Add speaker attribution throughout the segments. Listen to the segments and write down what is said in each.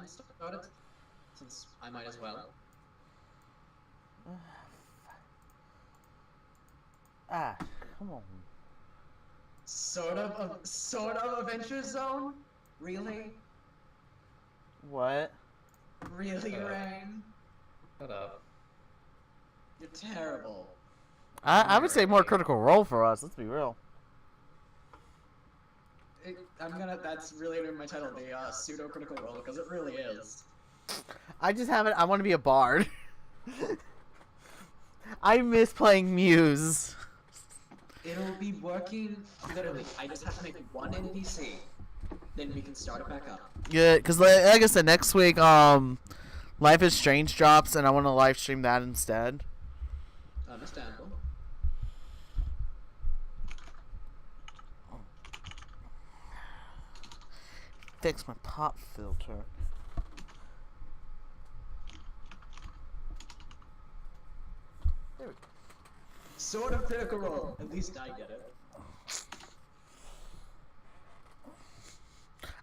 Speaker 1: and start it, since I might as well.
Speaker 2: Ah, come on.
Speaker 1: Sort of Adventure Zone? Really?
Speaker 2: What?
Speaker 1: Really, Rain?
Speaker 3: Shut up.
Speaker 1: You're terrible.
Speaker 2: I would say more Critical Role for us. Let's be real.
Speaker 1: That's really my title, the pseudo Critical Role, because it really is.
Speaker 2: I just haven't. I want to be a bard. I miss playing Muse.
Speaker 1: It'll be working literally. I just have to make one NPC, then we can start it back up.
Speaker 2: Yeah, because like I said, next week, Life is Strange drops, and I want to live stream that instead.
Speaker 1: Understandable.
Speaker 2: Fix my pop filter. There we go.
Speaker 1: Sort of Critical Role. At least I get it.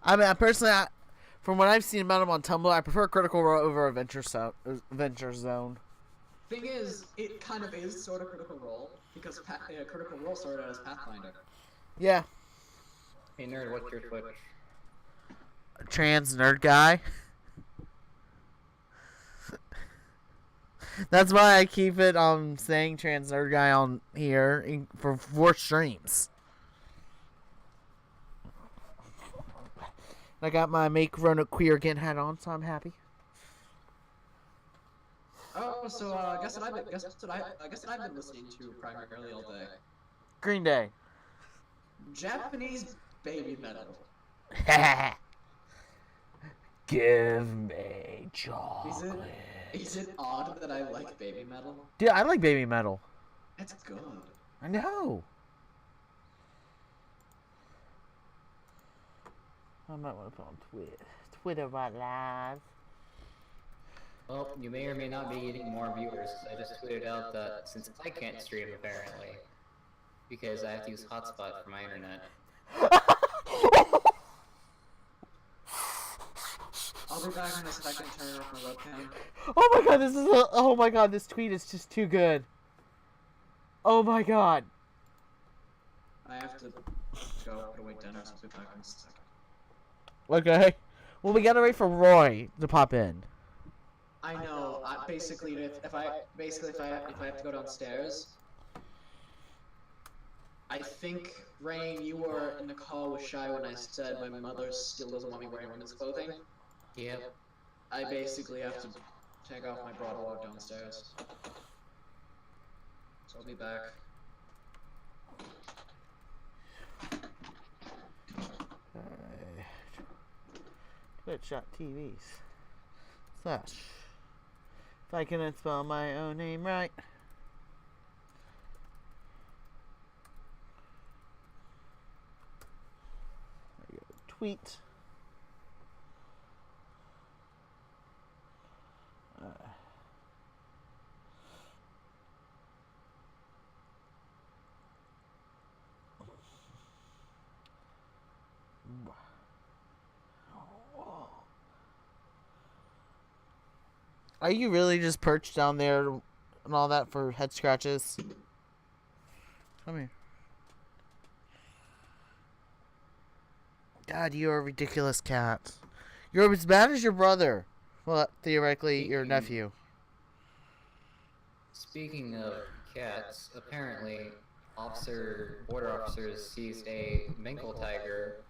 Speaker 2: I mean, from what I've seen about him on Tumblr, I prefer Critical Role over Adventure Zone.
Speaker 1: Thing is, it kind of is sort of Critical Role, because Critical Role started out as Pathfinder.
Speaker 2: Yeah.
Speaker 3: Hey nerd, what's your Twitch?
Speaker 2: Trans nerd guy. That's why I keep it saying trans nerd guy on here for 4 streams. I got my Make Rona Queer Again hat on, so I'm happy.
Speaker 1: Oh, so guess what I've been listening to primarily all day.
Speaker 2: Green Day.
Speaker 1: Japanese baby metal.
Speaker 2: Give me chocolate.
Speaker 1: Is it odd that I like baby metal?
Speaker 2: Dude, I like baby metal.
Speaker 1: It's good.
Speaker 2: I know. I might want to put on Twitter right live.
Speaker 3: Well, you may or may not be getting more viewers. I just tweeted out that since I can't stream apparently, because I have to use hotspot for my internet.
Speaker 1: I'll be back in a second. Turn off my webcam.
Speaker 2: Oh my god, this tweet is just too good. Oh my god.
Speaker 1: I have to go put away dinner, so I'll be back in a second.
Speaker 2: Okay. Well, we gotta wait for Roy to pop in.
Speaker 1: I know. Basically, if I have to go downstairs, I think Rain, you were in the call with Shy when I said my mother still doesn't want me wearing women's clothing.
Speaker 3: Yep.
Speaker 1: I basically have to take off my bra to walk downstairs. So I'll be back.
Speaker 2: Twitch.tv / if I can spell my own name right. There you go. Tweet. Are you really just perched down there and all that for head scratches? Come here. God, you're a ridiculous cat. You're as bad as your brother. Well, theoretically, your nephew.
Speaker 3: Speaking of cats, apparently, border officers seized a Bengal tiger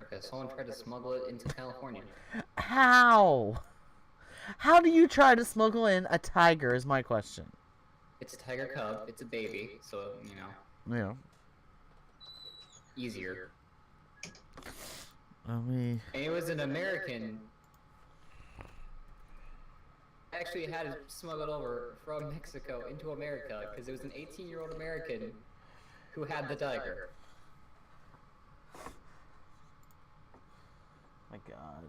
Speaker 3: because someone tried to smuggle it into California.
Speaker 2: How? How do you try to smuggle in a tiger is my question.
Speaker 3: It's a tiger cub. It's a baby, so, you know.
Speaker 2: Yeah.
Speaker 3: Easier.
Speaker 2: And
Speaker 3: it was an American. Actually had it smuggled over from Mexico into America because it was an 18-year-old American who had the tiger.
Speaker 2: My God.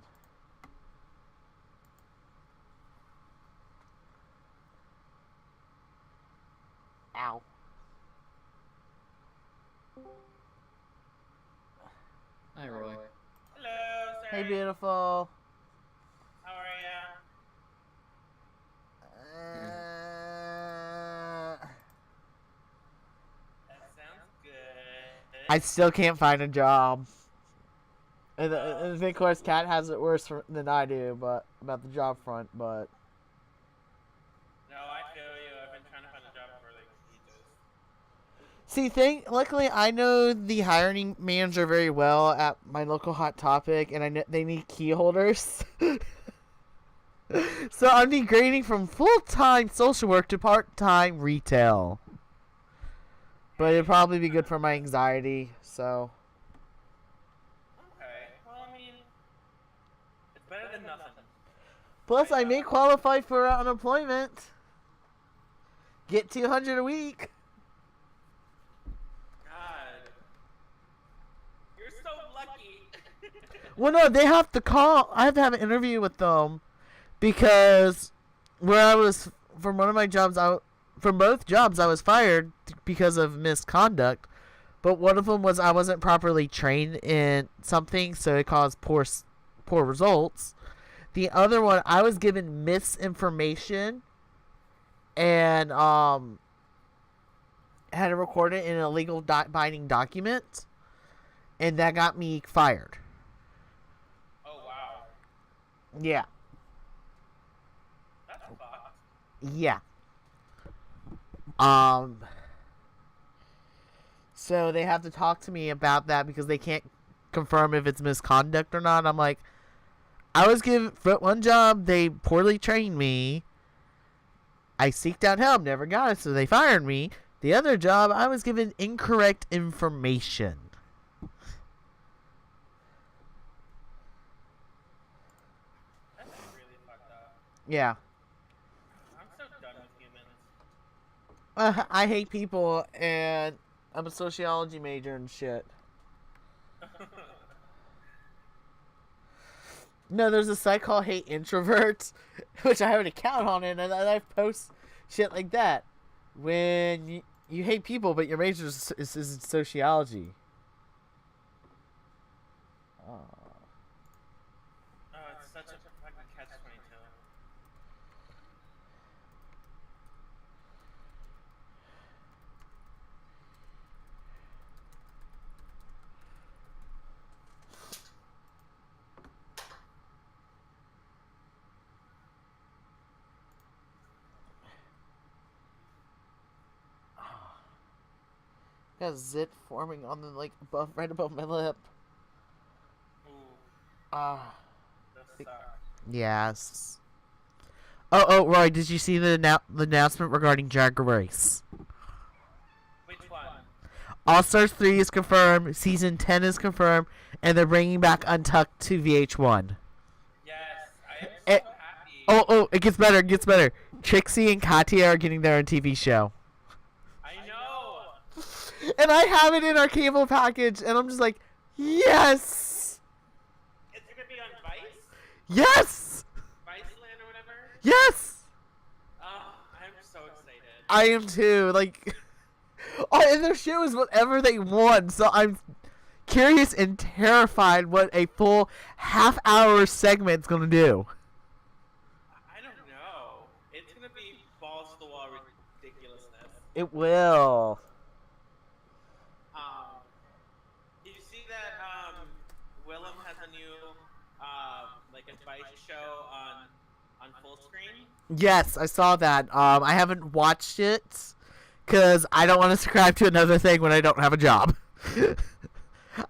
Speaker 2: Ow.
Speaker 3: Hi, Roy.
Speaker 4: Hello,
Speaker 2: Hey, beautiful.
Speaker 4: How are ya? That sounds good.
Speaker 2: I still can't find a job. And of course, Kat has it worse than I do, but about the job front. But
Speaker 4: No, I feel you. I've been trying to find a job for like ages.
Speaker 2: luckily, I know the hiring manager very well at my local Hot Topic, and I know they need key holders. So I'm degrading from full-time social work to part-time retail. But it'd probably be good for my anxiety, so.
Speaker 4: Okay. Well, I mean, it's better than nothing.
Speaker 2: Plus, I may qualify for unemployment. Get $200 a week.
Speaker 4: God, you're so lucky.
Speaker 2: Well, no, they have to call. I have to have an interview with them because where I was from one of my jobs, from both jobs, I was fired because of misconduct. But one of them was I wasn't properly trained in something, so it caused poor results. The other one, I was given misinformation and had to record it in a legal binding document, and that got me fired.
Speaker 4: Oh wow,
Speaker 2: Yeah.
Speaker 4: that's fucked.
Speaker 2: Yeah. So they have to talk to me about that because they can't confirm if it's misconduct or not. I'm like, I was given for one job, they poorly trained me. I seeked out help, never got it, so they fired me. The other job, I was given incorrect information.
Speaker 4: That's really fucked up.
Speaker 2: Yeah.
Speaker 4: I'm so done with humans.
Speaker 2: I hate people, and I'm a sociology major and shit. No, there's a site called Hate Introverts, which I have an account on it, and I post shit like that. When you hate people, but your major is in sociology. Oh.
Speaker 4: Oh, it's such a fucking catch-22.
Speaker 2: Got zit forming on the right above my lip.
Speaker 4: Ooh,
Speaker 2: Ah.
Speaker 4: this sucks.
Speaker 2: Yes. Oh, Roy, did you see the announcement regarding Drag Race?
Speaker 4: Which one?
Speaker 2: All Stars 3 is confirmed, Season 10 is confirmed, and they're bringing back Untucked to VH1.
Speaker 4: Yes, I am so
Speaker 2: Eh,
Speaker 4: happy.
Speaker 2: Oh, it gets better. Trixie and Katya are getting their own TV show.
Speaker 4: I know.
Speaker 2: And I have it in our cable package, and I'm just like, yes!
Speaker 4: It's gonna be on Vice,
Speaker 2: Yes!
Speaker 4: Viceland or whatever.
Speaker 2: Yes!
Speaker 4: Oh, I'm so excited.
Speaker 2: I am too. Like, oh, and their show is whatever they want, so I'm curious and terrified what a full half-hour segment's gonna do.
Speaker 4: I don't know. It's gonna be balls to the wall ridiculousness.
Speaker 2: It will.
Speaker 4: Did you see that Willem has a new like advice show on full screen?
Speaker 2: Yes, I saw that. I haven't watched it because I don't want to subscribe to another thing when I don't have a job.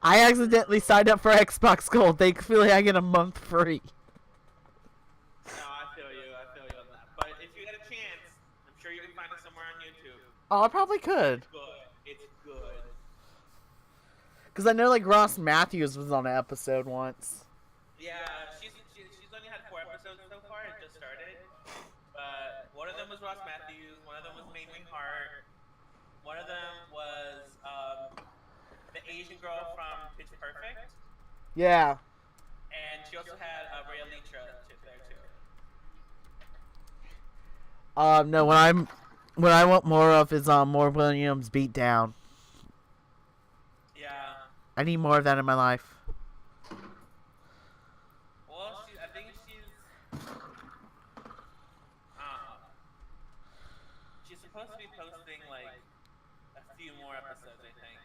Speaker 2: I accidentally signed up for Xbox Gold. Thankfully, I get a month free.
Speaker 4: No, I feel you on that. But if you get a chance, I'm sure you can find it somewhere on YouTube.
Speaker 2: Oh, I probably could.
Speaker 4: It's good.
Speaker 2: Because I know, like, Ross Matthews was on an episode once.
Speaker 4: Yeah, she's only had 4 episodes so far. It just started. But one of them was Ross Matthews. One of them was Mei Wing Hart. One of them was the Asian girl from Pitch Perfect.
Speaker 2: Yeah.
Speaker 4: And she also had Rhea Leitra there too.
Speaker 2: No, what I want more of is more Williams beat down.
Speaker 4: Yeah.
Speaker 2: I need more of that in my life.
Speaker 4: think she's supposed to be posting like a few more episodes, I think.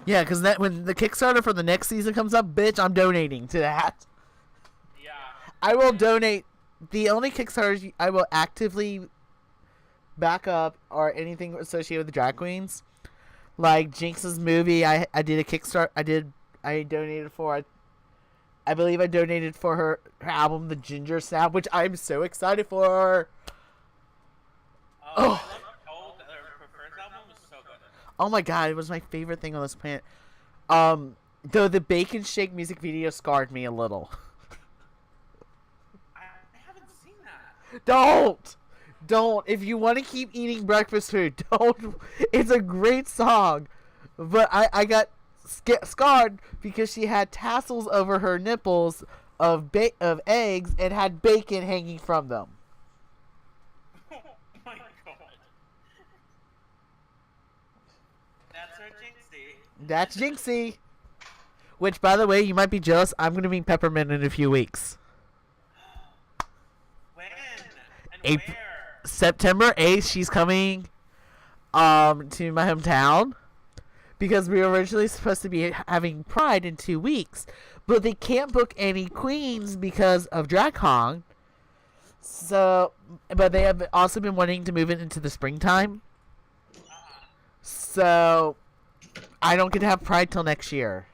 Speaker 2: Yeah, because that when the Kickstarter for the next season comes up, bitch, I'm donating to that.
Speaker 4: Yeah.
Speaker 2: I will donate. The only Kickstarters I will actively back up are anything associated with the drag queens, like Jinx's movie. I did a Kickstarter. I donated for. I believe I donated for her album, The Ginger Snap, which I'm so excited for.
Speaker 4: I love her first album was so good.
Speaker 2: Oh my god, it was my favorite thing on this planet. Though the Bacon Shake music video scarred me a little.
Speaker 4: I haven't seen that.
Speaker 2: Don't. If you want to keep eating breakfast food, don't. It's a great song, but I got scarred because she had tassels over her nipples of eggs and had bacon hanging from them.
Speaker 4: Oh my god. That's her Jinxie.
Speaker 2: That's Jinxie. Which, by the way, you might be jealous. I'm going to meet Peppermint in a few weeks.
Speaker 4: When? And
Speaker 2: April.
Speaker 4: where?
Speaker 2: September 8th, she's coming to my hometown because we were originally supposed to be having Pride in 2 weeks, but they can't book any queens because of DragCon. So, but they have also been wanting to move it into the springtime. So, I don't get to have Pride till next year.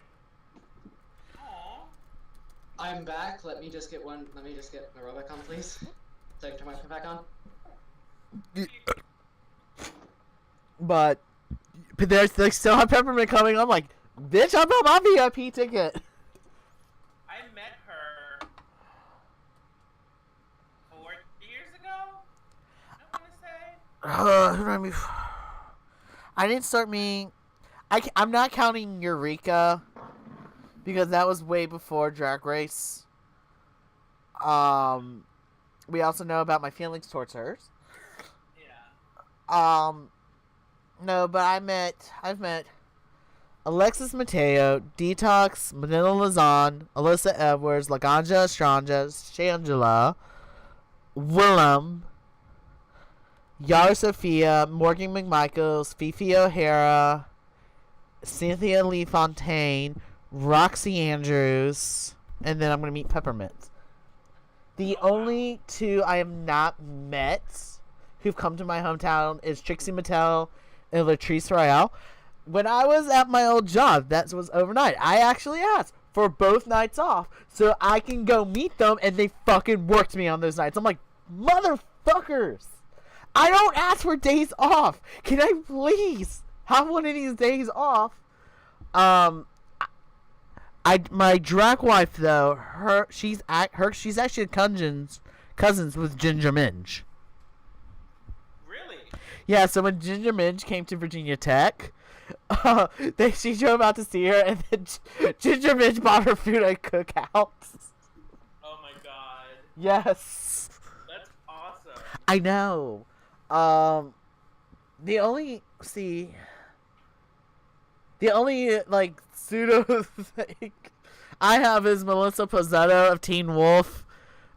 Speaker 4: Aw.
Speaker 1: I'm back. Let me just get my robot on, please. So I can turn my mic back on.
Speaker 2: But they still have Peppermint coming. I'm like, bitch, I bought my VIP ticket.
Speaker 4: I met her 4 years ago. I want to say.
Speaker 2: I didn't start meeting. I'm not counting Eureka because that was way before Drag Race. We also know about my feelings towards hers.
Speaker 4: Yeah.
Speaker 2: No, but I've met Alexis Mateo, Detox, Manila Lazan, Alyssa Edwards, Laganja Estranja, Shangela, Willem, Yara Sophia, Morgan McMichaels, Fifi O'Hara, Cynthia Lee Fontaine, Roxy Andrews, and then I'm going to meet Peppermint. The only two I have not met who've come to my hometown is Trixie Mattel and Latrice Royale. When I was at my old job, that was overnight, I actually asked for both nights off so I can go meet them, and they fucking worked me on those nights. I'm like, motherfuckers! I don't ask for days off. Can I please have one of these days off? My drag wife though, she's actually cousins with Ginger Minge.
Speaker 4: Really?
Speaker 2: Yeah, so when Ginger Minge came to Virginia Tech, she drove out to see her, and then Ginger Minge bought her food at cookouts.
Speaker 4: Oh my god.
Speaker 2: Yes.
Speaker 4: That's awesome.
Speaker 2: I know. The only like pseudo thing I have is Melissa Pozzetto of Teen Wolf.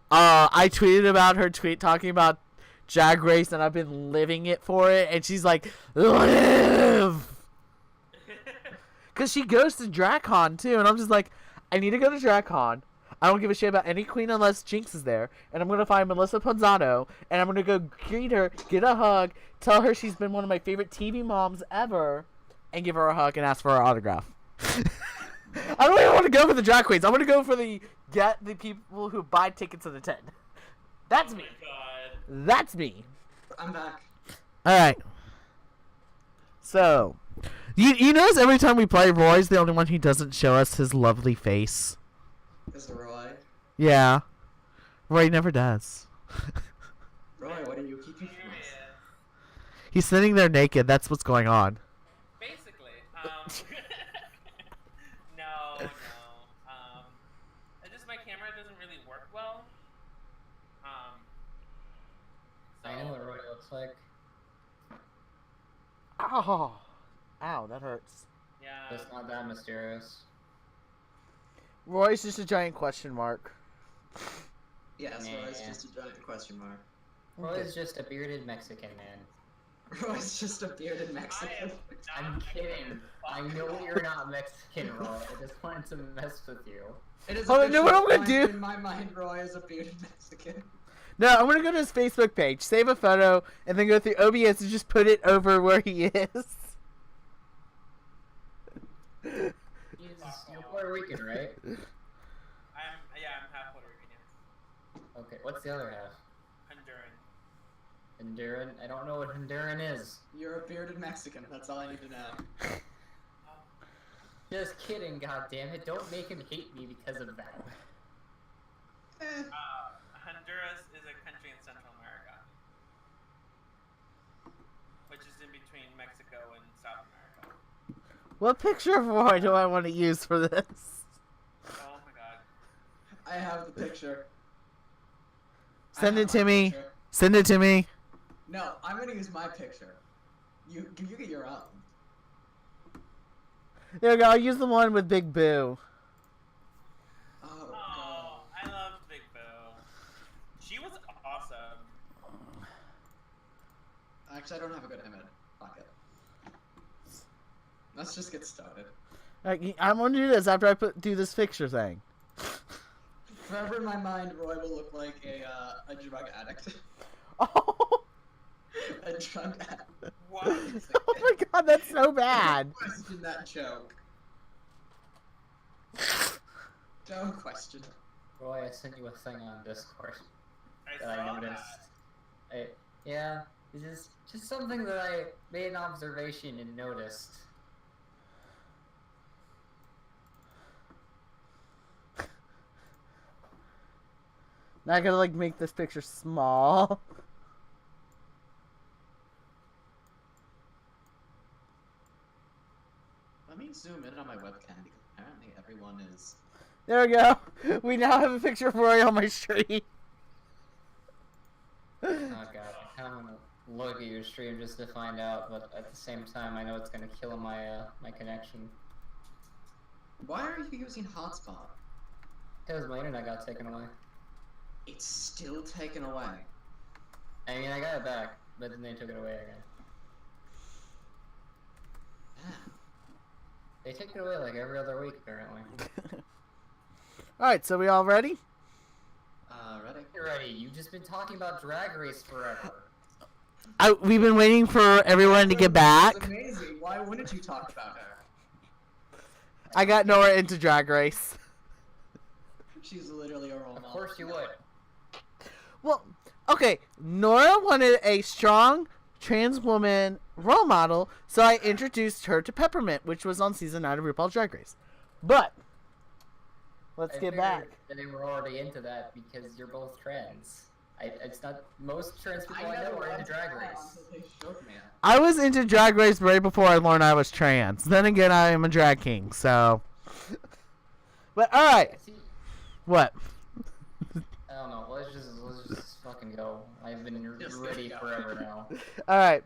Speaker 2: I tweeted about her tweet talking about Drag Race, and I've been living it for it, and she's like, live! Because she goes to DragCon too, and I'm just like, I need to go to DragCon. I don't give a shit about any queen unless Jinx is there, and I'm going to find Melissa Ponzano, and I'm going to go greet her, get a hug, tell her she's been one of my favorite TV moms ever, and give her a hug and ask for her autograph. I don't even want to go for the drag queens. I want to go for the people who buy tickets to the tent. That's me.
Speaker 4: Oh my god.
Speaker 2: That's me.
Speaker 1: I'm back.
Speaker 2: Alright. So, you notice every time we play, Roy's the only one who doesn't show us his lovely face.
Speaker 1: Is it Roy?
Speaker 2: Yeah. Roy never does.
Speaker 1: Roy, what are you keeping from us?
Speaker 4: Serious.
Speaker 2: He's sitting there naked. That's what's going on.
Speaker 4: Basically, no. It's just my camera doesn't really work well. So,
Speaker 3: I know what Roy looks like.
Speaker 2: Ow. Ow, that hurts.
Speaker 4: yeah.
Speaker 3: It's not that mysterious.
Speaker 2: Roy's just a giant question mark.
Speaker 1: Yes, Roy is
Speaker 3: Nah.
Speaker 1: just a giant question mark.
Speaker 3: Roy is just a bearded Mexican man.
Speaker 1: Roy's just a bearded Mexican.
Speaker 3: I'm kidding. I know you're not Mexican, Roy. I just wanted to mess with you.
Speaker 1: It is
Speaker 2: Oh, no, what I'm gonna
Speaker 1: officially
Speaker 2: do-
Speaker 1: in my mind, Roy is a bearded Mexican.
Speaker 2: No, I'm gonna go to his Facebook page, save a photo, and then go through OBS and just put it over where he is.
Speaker 3: You're Puerto Rican, right?
Speaker 4: I'm half Puerto Rican, yes.
Speaker 3: Okay, what's the other half?
Speaker 4: Honduran.
Speaker 3: Honduran? I don't know what Honduran is.
Speaker 1: You're a bearded Mexican. That's all I need to know.
Speaker 3: Just kidding, goddammit. Don't make him hate me because of that.
Speaker 4: Honduras is a country in Central America, which is in between Mexico and South America.
Speaker 2: What picture of Roy do I want to use for this?
Speaker 4: Oh my god.
Speaker 1: I have the picture. I
Speaker 2: Send
Speaker 1: have
Speaker 2: it to
Speaker 1: my
Speaker 2: me.
Speaker 1: picture.
Speaker 2: Send it to me.
Speaker 1: No, I'm gonna use my picture. You get your own.
Speaker 2: There we go. I'll use the one with Big Boo.
Speaker 1: Oh,
Speaker 4: Oh,
Speaker 1: God.
Speaker 4: I love Big Boo. She was awesome.
Speaker 1: Actually, I don't have a good image. Fuck it. Let's just get started.
Speaker 2: I'm gonna do this after I do this picture thing.
Speaker 1: Forever in my mind, Roy will look like a drug addict.
Speaker 2: Oh,
Speaker 1: A drug addict.
Speaker 4: What?
Speaker 2: oh my god, that's so bad.
Speaker 1: Question that joke. Don't question it.
Speaker 3: Roy, I sent you a thing on Discord
Speaker 4: I
Speaker 3: that I
Speaker 4: saw
Speaker 3: noticed.
Speaker 4: that.
Speaker 3: Yeah, this is just something that I made an observation and noticed.
Speaker 2: Now I gotta like make this picture small.
Speaker 1: Let me zoom in on my webcam because apparently everyone is.
Speaker 2: There we go. We now have a picture of Roy on my stream.
Speaker 3: Oh god, I kind of want to look at your stream just to find out, but at the same time, I know it's gonna kill my my connection
Speaker 1: Why are you using hotspot?
Speaker 3: because my internet got taken away.
Speaker 1: It's still taken away.
Speaker 3: I mean, I got it back, but then they took it away again.
Speaker 1: Damn.
Speaker 3: They take it away like every other week, apparently.
Speaker 2: Alright, so we all ready?
Speaker 1: Ready?
Speaker 3: You're ready. You've just been talking about Drag Race forever.
Speaker 2: We've been waiting for everyone to get back.
Speaker 1: It's amazing. Why wouldn't you talk about her?
Speaker 2: I got Nora into Drag Race.
Speaker 1: She's literally a role
Speaker 3: Of
Speaker 1: model.
Speaker 3: course you would.
Speaker 2: Well, okay, Nora wanted a strong trans woman role model, so I introduced her to Peppermint, which was on season 9 of RuPaul's Drag Race. But let's
Speaker 3: I
Speaker 2: get
Speaker 3: figured
Speaker 2: back.
Speaker 3: that they were already into that because you're both trans. It's not most trans people I, know
Speaker 1: never
Speaker 3: are into
Speaker 1: watched
Speaker 3: Drag
Speaker 1: that
Speaker 3: Race.
Speaker 1: until they showed me it.
Speaker 2: I was into Drag Race right before I learned I was trans. Then again, I am a drag king, so. But alright,
Speaker 3: See,
Speaker 2: what?
Speaker 3: I don't know. Let's just fucking go. I've been
Speaker 1: Just
Speaker 3: ready
Speaker 1: go.
Speaker 3: forever now.
Speaker 2: Alright.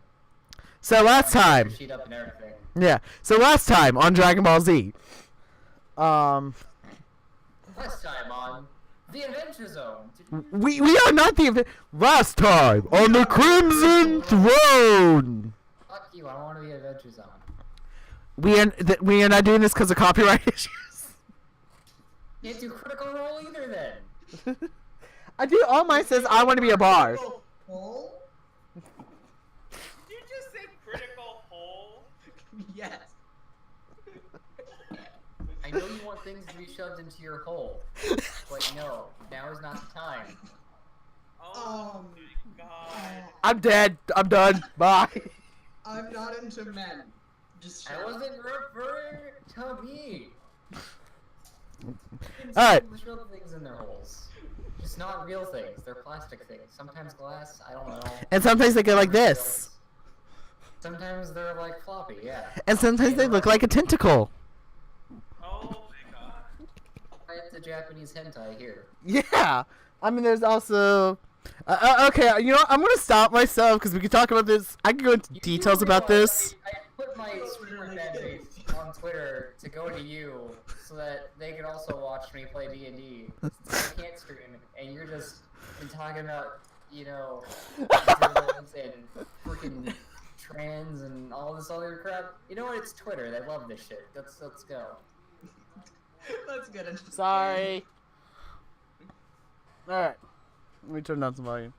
Speaker 2: So last time.
Speaker 3: Sheet up and everything.
Speaker 2: Yeah. So last time on Dragon Ball Z.
Speaker 3: Last time on The Adventure Zone.
Speaker 2: We are not the last time on the Crimson Throne.
Speaker 3: Fuck you. I don't want to be Adventure Zone.
Speaker 2: We are not doing this because of copyright issues.
Speaker 3: You can't do Critical Role either then.
Speaker 2: I do. All mine says I want to be a bar.
Speaker 1: Hole?
Speaker 4: Did you just say critical hole?
Speaker 1: Yes.
Speaker 3: I know you want things to be shoved into your hole, but no, now is not the time.
Speaker 4: Oh my god.
Speaker 2: I'm dead. I'm done. Bye.
Speaker 1: I'm not into men. Just
Speaker 3: I
Speaker 1: shut up.
Speaker 3: wasn't referring to me.
Speaker 2: Alright.
Speaker 3: People shove things in their holes. Just not real things. They're plastic things. Sometimes glass. I don't know.
Speaker 2: And sometimes they go like this.
Speaker 3: Sometimes they're like floppy. Yeah.
Speaker 2: And sometimes they look like a tentacle.
Speaker 4: Oh my god.
Speaker 3: That's the Japanese hentai here.
Speaker 2: Yeah. I mean, there's also. Okay, you know what? I'm gonna stop myself because we can talk about this. I can go into
Speaker 3: You do
Speaker 2: details about
Speaker 3: realize
Speaker 2: this.
Speaker 3: I put my streamer fan base on Twitter to go to you so that they could also watch me play D&D. I can't stream, and you're just been talking about, you know, dribbles and freaking trans and all this other crap. You know what? It's Twitter. They love this shit. Let's go.
Speaker 1: Let's get into the game.
Speaker 2: Sorry. Alright. Let me turn down some volume.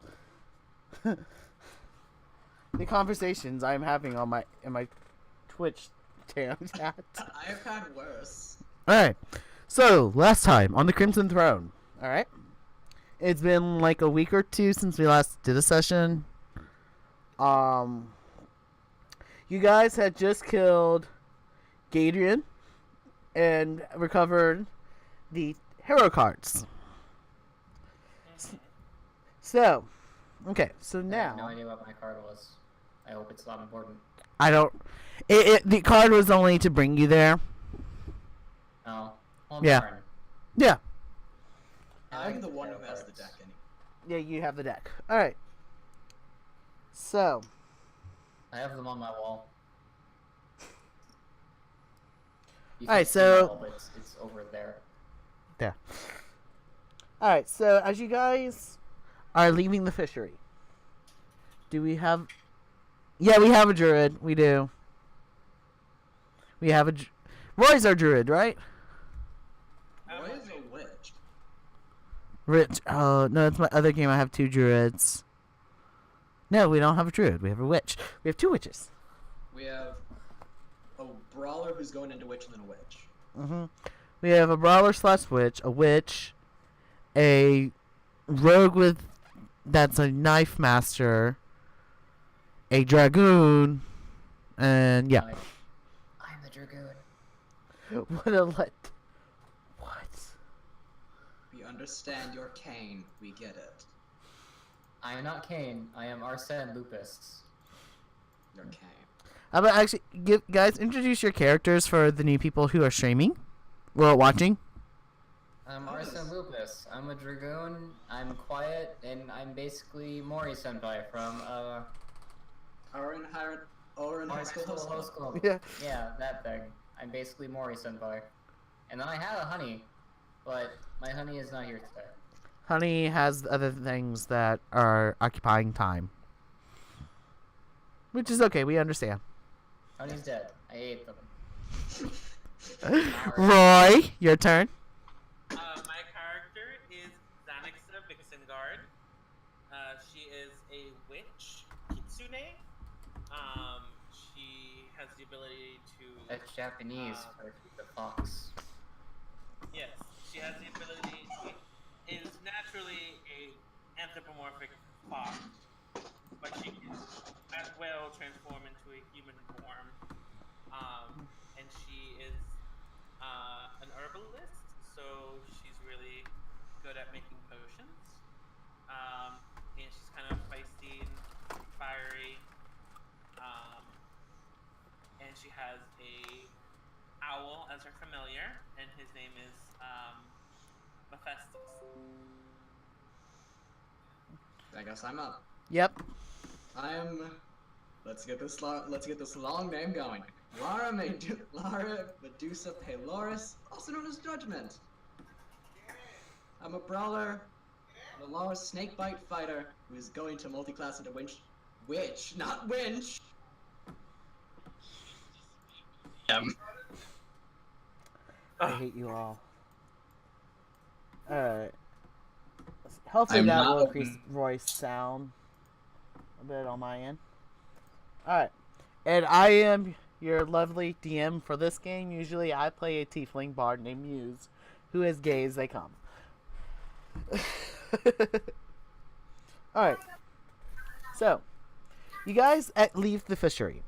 Speaker 2: The conversations I'm having on my Twitch chat.
Speaker 1: I've had worse.
Speaker 2: Alright. So, last time on the Crimson Throne. Alright. It's been like a week or two since we last did a session. You guys had just killed Gadrian and recovered the hero cards. So, okay, so
Speaker 3: I have no
Speaker 2: now
Speaker 3: idea what my card was. I hope it's not important.
Speaker 2: I don't. The card was only to bring you there.
Speaker 3: Oh. Well,
Speaker 2: Yeah.
Speaker 3: darn.
Speaker 2: Yeah.
Speaker 1: I'm the
Speaker 3: get
Speaker 1: one who
Speaker 3: tarot
Speaker 1: has the
Speaker 3: cards.
Speaker 1: deck anyway.
Speaker 2: Yeah, you have the deck. All right. So,
Speaker 3: I have them on my wall. You
Speaker 2: Alright,
Speaker 3: can't see my
Speaker 2: so-
Speaker 3: wall, but it's over there.
Speaker 2: there. All right. So, as you guys are leaving the fishery, do we have? Yeah, we have a druid. We do. We have a. Roy's our druid, right?
Speaker 1: Roy is a witch.
Speaker 2: Rich. Oh no, it's my other game. I have 2 druids. No, we don't have a druid. We have a witch. We have 2 witches.
Speaker 1: We have a brawler who's going into witch and then a witch.
Speaker 2: Mm-hmm. We have a brawler / witch, a witch, a rogue that's a knife master, a dragoon, and yeah.
Speaker 3: I'm the dragoon.
Speaker 2: What a let. What?
Speaker 1: We understand your Cain. We get it.
Speaker 3: I am not Kane. I am Arsene Lupus.
Speaker 1: Your Cain.
Speaker 2: How about actually guys introduce your characters for the new people who are streaming, well watching.
Speaker 3: I'm
Speaker 1: Oh,
Speaker 3: Arsene
Speaker 1: yes.
Speaker 3: Lupus. I'm a dragoon. I'm quiet, and I'm basically Mori Senpai from
Speaker 1: Orin High School Host Club.
Speaker 3: Host Club.
Speaker 2: Yeah.
Speaker 3: Yeah, that thing. I'm basically Mori Senpai. And then I had a honey, but my honey is not here today.
Speaker 2: Honey has other things that are occupying time, which is okay. We understand.
Speaker 3: Honey's dead. I ate them.
Speaker 2: Roy, your turn.
Speaker 4: My character is Xanixa Vixengard. She is a witch, Kitsune. She has the ability to.
Speaker 3: That's Japanese for the fox.
Speaker 4: Yes, she has the ability. She is naturally a anthropomorphic fox, but she can as well transform into a human form. And she is an herbalist, so she's really good at making potions. And she's kind of feisty and fiery. And she has a owl as her familiar, and his name is Mephistus.
Speaker 1: I guess I'm up.
Speaker 2: Yep.
Speaker 1: Let's get this long name going. Lara Medusa Paloris, also known as Judgment. I'm a brawler, I'm a Lara snakebite fighter who is going to multi-class into witch, not winch.
Speaker 2: I hate you all. Alright. Hopefully
Speaker 1: I'm
Speaker 2: that
Speaker 1: not
Speaker 2: will
Speaker 1: open.
Speaker 2: increase Roy's sound a bit on my end. Alright. And I am your lovely DM for this game. Usually I play a tiefling bard named Muse, who is gay as they come. Alright. So, you guys leave the fishery.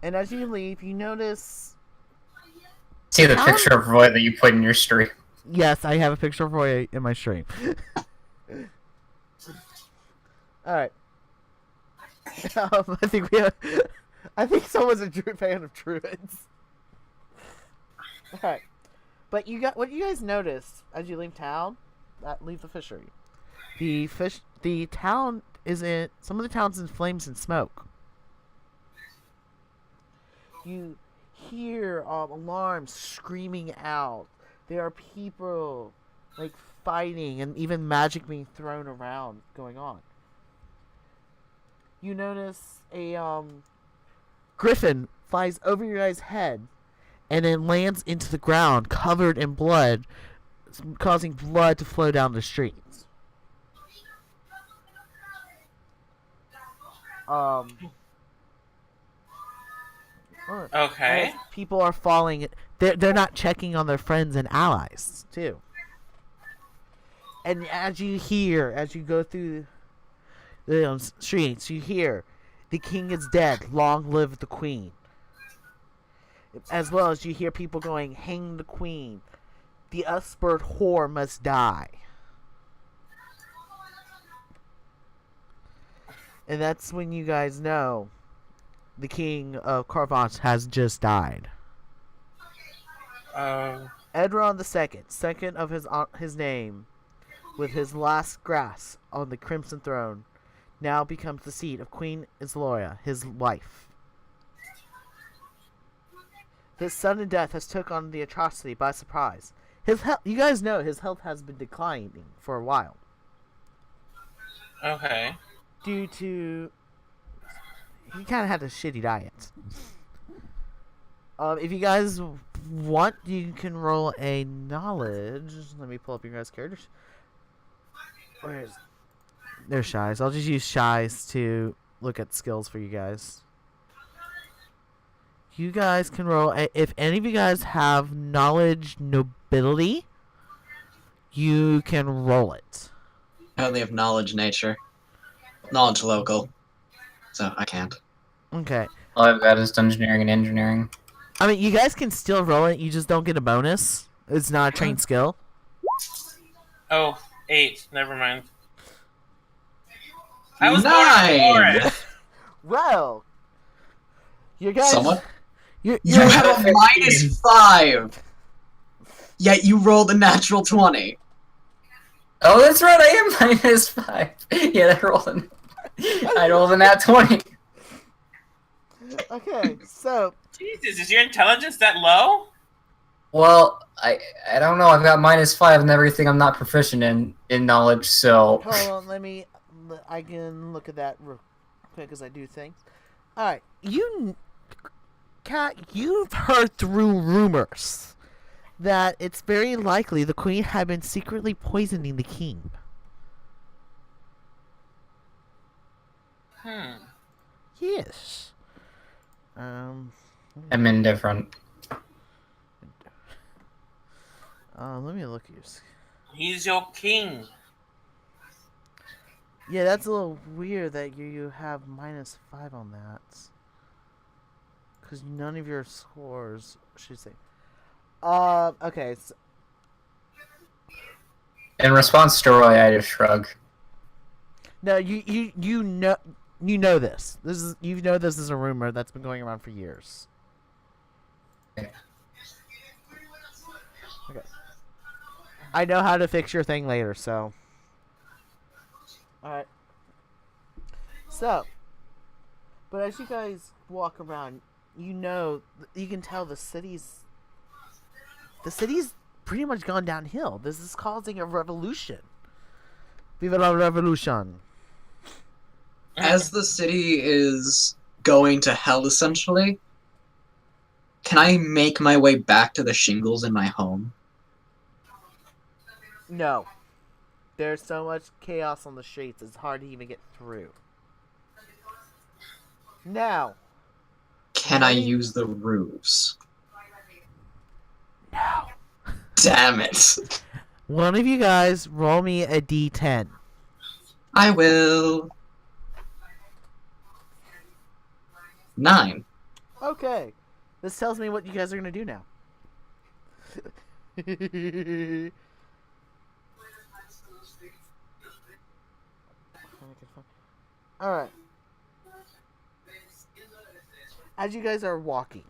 Speaker 2: And as you leave, you notice...
Speaker 3: See the
Speaker 2: How-
Speaker 3: picture of Roy that you put in your stream.
Speaker 2: Yes, I have a picture of Roy in my stream. Alright. I think someone's a fan of druids. Alright. But what you guys noticed as you leave town, leave the fishery. The town some of the town's in flames and smoke. You hear alarms screaming out. There are people like fighting and even magic being thrown around going on. You notice a griffin flies over your guys' head and then lands into the ground covered in blood, causing blood to flow down the streets.
Speaker 4: Okay.
Speaker 2: As people are falling. They're not checking on their friends and allies too. And as you go through the streets, you hear, "The king is dead. Long live the queen." As well as you hear people going, "Hang the queen. The upspurred whore must die." And that's when you guys know the king of Carvant has just died. Edron II, second of his name, with his last grasp on the Crimson Throne, now becomes the seat of Queen Isloria, his wife. This sudden death has took on the atrocity by surprise. You guys know his health has been declining for a while.
Speaker 4: Okay.
Speaker 2: Due to he kind of had a shitty diet. If you guys want, you can roll a knowledge. Let me pull up your guys' characters. There's Shies. I'll just use Shies to look at skills for you guys. You guys can roll. If any of you guys have knowledge nobility, you can roll it.
Speaker 1: I only have knowledge nature. Knowledge local. So I can't.
Speaker 2: Okay.
Speaker 3: All I've got is dungeoneering and engineering.
Speaker 2: I mean, you guys can still roll it. You just don't get a bonus. It's not a trained skill.
Speaker 4: Oh, 8. Never mind. I was
Speaker 1: 9!
Speaker 4: born
Speaker 2: Well, you guys.
Speaker 1: Someone?
Speaker 2: You
Speaker 1: You have a -5! Yet you rolled a natural 20.
Speaker 3: Oh, that's right, I am -5. Yeah, I rolled a nat 20.
Speaker 2: Okay, so
Speaker 4: Jesus, is your intelligence that low?
Speaker 3: Well, I don't know, I've got -5 in everything I'm not proficient in knowledge, so...
Speaker 2: hold on, I can look at that real quick as I do things. Alright, Kat, you've heard through rumors that it's very likely the queen had been secretly poisoning the king. Yes.
Speaker 3: I'm indifferent.
Speaker 2: Let me look at your...
Speaker 4: He's your king.
Speaker 2: Yeah, that's a little weird that you have -5 on that. Because none of your scores should say. Okay. So...
Speaker 3: In response to Roy, I just shrug.
Speaker 2: No, you know this. You know this is a rumor that's been going around for years.
Speaker 3: Okay.
Speaker 2: Okay. I know how to fix your thing later, so. Alright. So. But as you guys walk around, you can tell the city's pretty much gone downhill. This is causing a revolution. Viva la revolution.
Speaker 1: As the city is going to hell, essentially, can I make my way back to the shingles in my home?
Speaker 2: No. There's so much chaos on the streets, it's hard to even get through. Now.
Speaker 1: Can I use the roofs?
Speaker 2: No.
Speaker 1: Damn it.
Speaker 2: One of you guys roll me a d10.
Speaker 1: I will. 9.
Speaker 2: Okay. This tells me what you guys are going to do now. Alright. As you guys are walking,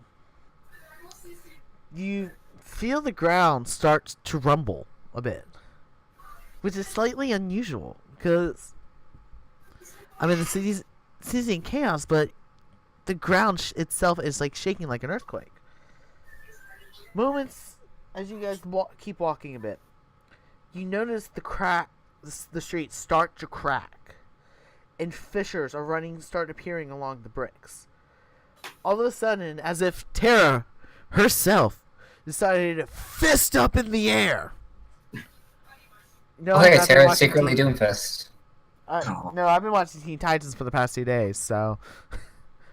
Speaker 2: you feel the ground start to rumble a bit. Which is slightly unusual, because I mean the city's in chaos, but the ground itself is like shaking like an earthquake. moments as you guys keep walking a bit, you notice the streets start to crack, and fissures start appearing along the bricks. All of a sudden, as if Tara herself decided to fist up in the air. No,
Speaker 3: Okay,
Speaker 2: I've been
Speaker 3: Tara
Speaker 2: watching
Speaker 3: secretly
Speaker 2: Teen-
Speaker 3: Doomfist.
Speaker 2: No, I've been watching Teen Titans for the past 2 days, so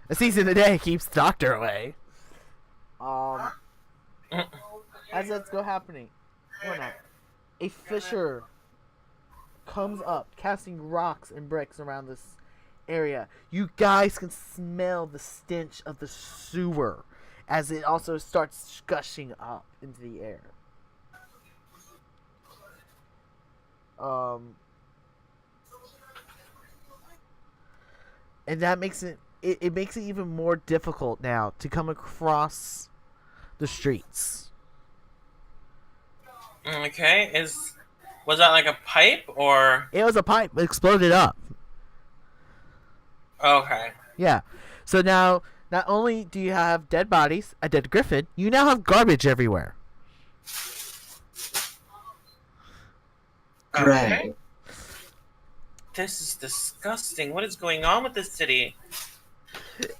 Speaker 2: a season a day keeps the doctor away. As that's happening, a fissure comes up, casting rocks and bricks around this area. You guys can smell the stench of the sewer as it also starts gushing up into the air. And that makes it makes it even more difficult now to come across the streets.
Speaker 4: Okay, was that like a pipe or?
Speaker 2: It was a pipe. It exploded up.
Speaker 4: Okay.
Speaker 2: Yeah. So now, not only do you have dead bodies, a dead griffin, you now have garbage everywhere.
Speaker 1: Great.
Speaker 4: This is disgusting. What is going on with this city?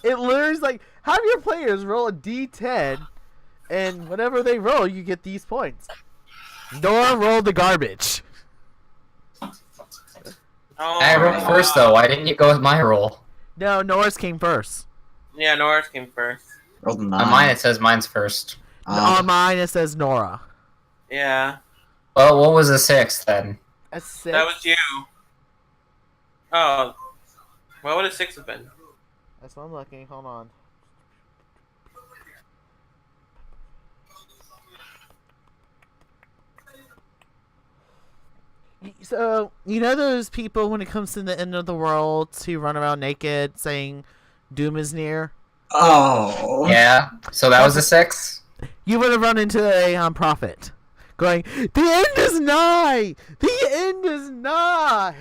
Speaker 2: It literally is like, have your players roll a d10, and whatever they roll, you get these points. Nora rolled the garbage.
Speaker 4: Oh,
Speaker 3: I rolled first though. Why didn't you go with my roll?
Speaker 2: No, Nora's came first.
Speaker 4: Yeah, Norris came first.
Speaker 1: Rolled a
Speaker 3: On
Speaker 1: 9.
Speaker 3: mine it says mine's first.
Speaker 2: On mine, it says Nora.
Speaker 4: Yeah,
Speaker 3: Well, what was the 6th then?
Speaker 2: A 6.
Speaker 4: that was you. Oh, what would a 6 have been?
Speaker 2: That's what I'm looking. Hold on. So, you know those people when it comes to the end of the world who run around naked saying doom is near?
Speaker 1: Oh.
Speaker 3: Yeah. So that was the 6th?
Speaker 2: You would have run into a prophet going, the end is nigh! The end is nigh!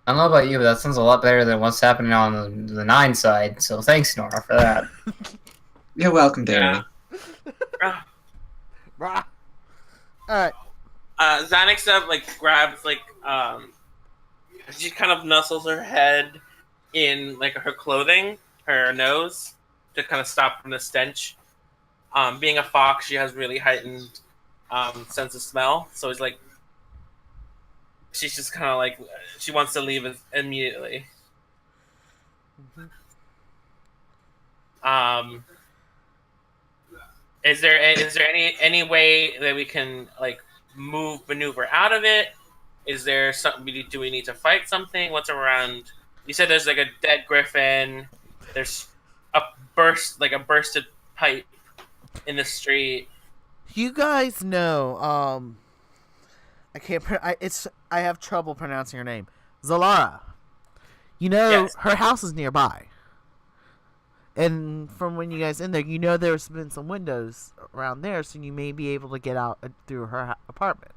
Speaker 3: I don't know about you, but that sounds a lot better than what's happening on the 9 side, so thanks, Nora, for that.
Speaker 1: You're welcome, Danny.
Speaker 2: Brah. Alright.
Speaker 4: Xanax grabs she kind of nuzzles her head in her clothing, her nose, to kind of stop from the stench. Being a fox, she has really heightened sense of smell, so it's she's just kind of she wants to leave immediately. Is there any way that we can maneuver out of it? Is there something? Do we need to fight something? What's around? You said there's a dead griffin. There's a bursted pipe in the street.
Speaker 2: You guys know, I can't. I have trouble pronouncing her name. Zalara. You know,
Speaker 4: Yes.
Speaker 2: her house is nearby. And from when you guys in there, you know there's been some windows around there, so you may be able to get out through her apartment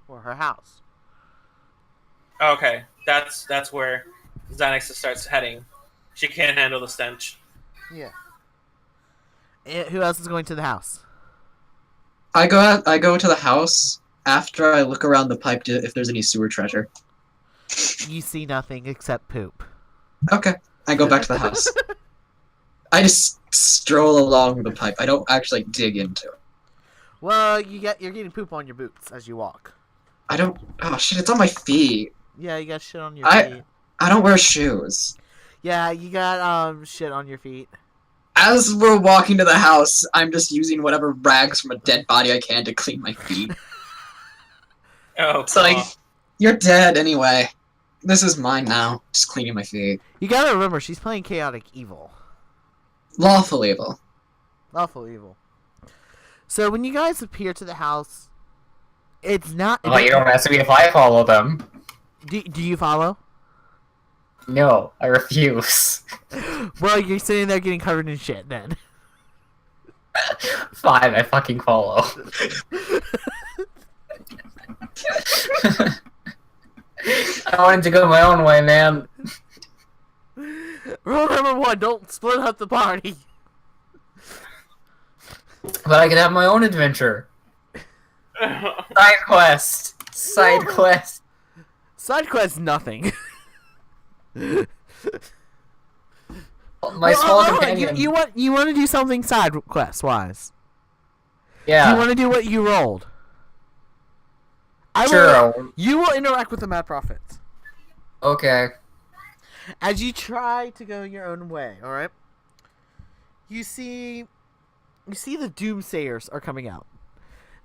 Speaker 2: or her house.
Speaker 4: Okay, that's where Xanax starts heading. She can't handle the stench.
Speaker 2: Yeah. And who else is going to the house?
Speaker 1: I go to the house after I look around the pipe if there's any sewer treasure.
Speaker 2: You see nothing except poop.
Speaker 1: Okay. I go back to the house. I just stroll along the pipe. I don't actually dig into it.
Speaker 2: Well, you're getting poop on your boots as you walk.
Speaker 1: I don't. Oh shit! It's on my feet.
Speaker 2: Yeah, you got shit on your feet.
Speaker 1: I don't wear shoes.
Speaker 2: Yeah, you got shit on your feet.
Speaker 1: As we're walking to the house, I'm just using whatever rags from a dead body I can to clean my feet.
Speaker 4: Oh,
Speaker 1: It's like, you're dead anyway. This is mine now. Just cleaning my feet.
Speaker 2: You gotta remember, she's playing chaotic evil.
Speaker 1: Lawful evil.
Speaker 2: Lawful evil. So when you guys appear to the house, it's not.
Speaker 3: Well, you don't ask me if I follow them.
Speaker 2: Do you follow?
Speaker 3: No, I refuse.
Speaker 2: Well, you're sitting there getting covered in shit then.
Speaker 3: Fine, I fucking follow. I wanted to go my own way, man.
Speaker 2: Rule number 1: don't split up the party.
Speaker 3: But I can have my own adventure. Side quest. Side quest.
Speaker 2: Side quest, nothing.
Speaker 3: My small
Speaker 2: hold on,
Speaker 3: companion.
Speaker 2: You want to do something side quest wise?
Speaker 3: Yeah.
Speaker 2: You want to do what you rolled?
Speaker 3: Sure.
Speaker 2: You will interact with the Mad Prophet
Speaker 3: Okay.
Speaker 2: as you try to go your own way. All right. You see the Doomsayers are coming out.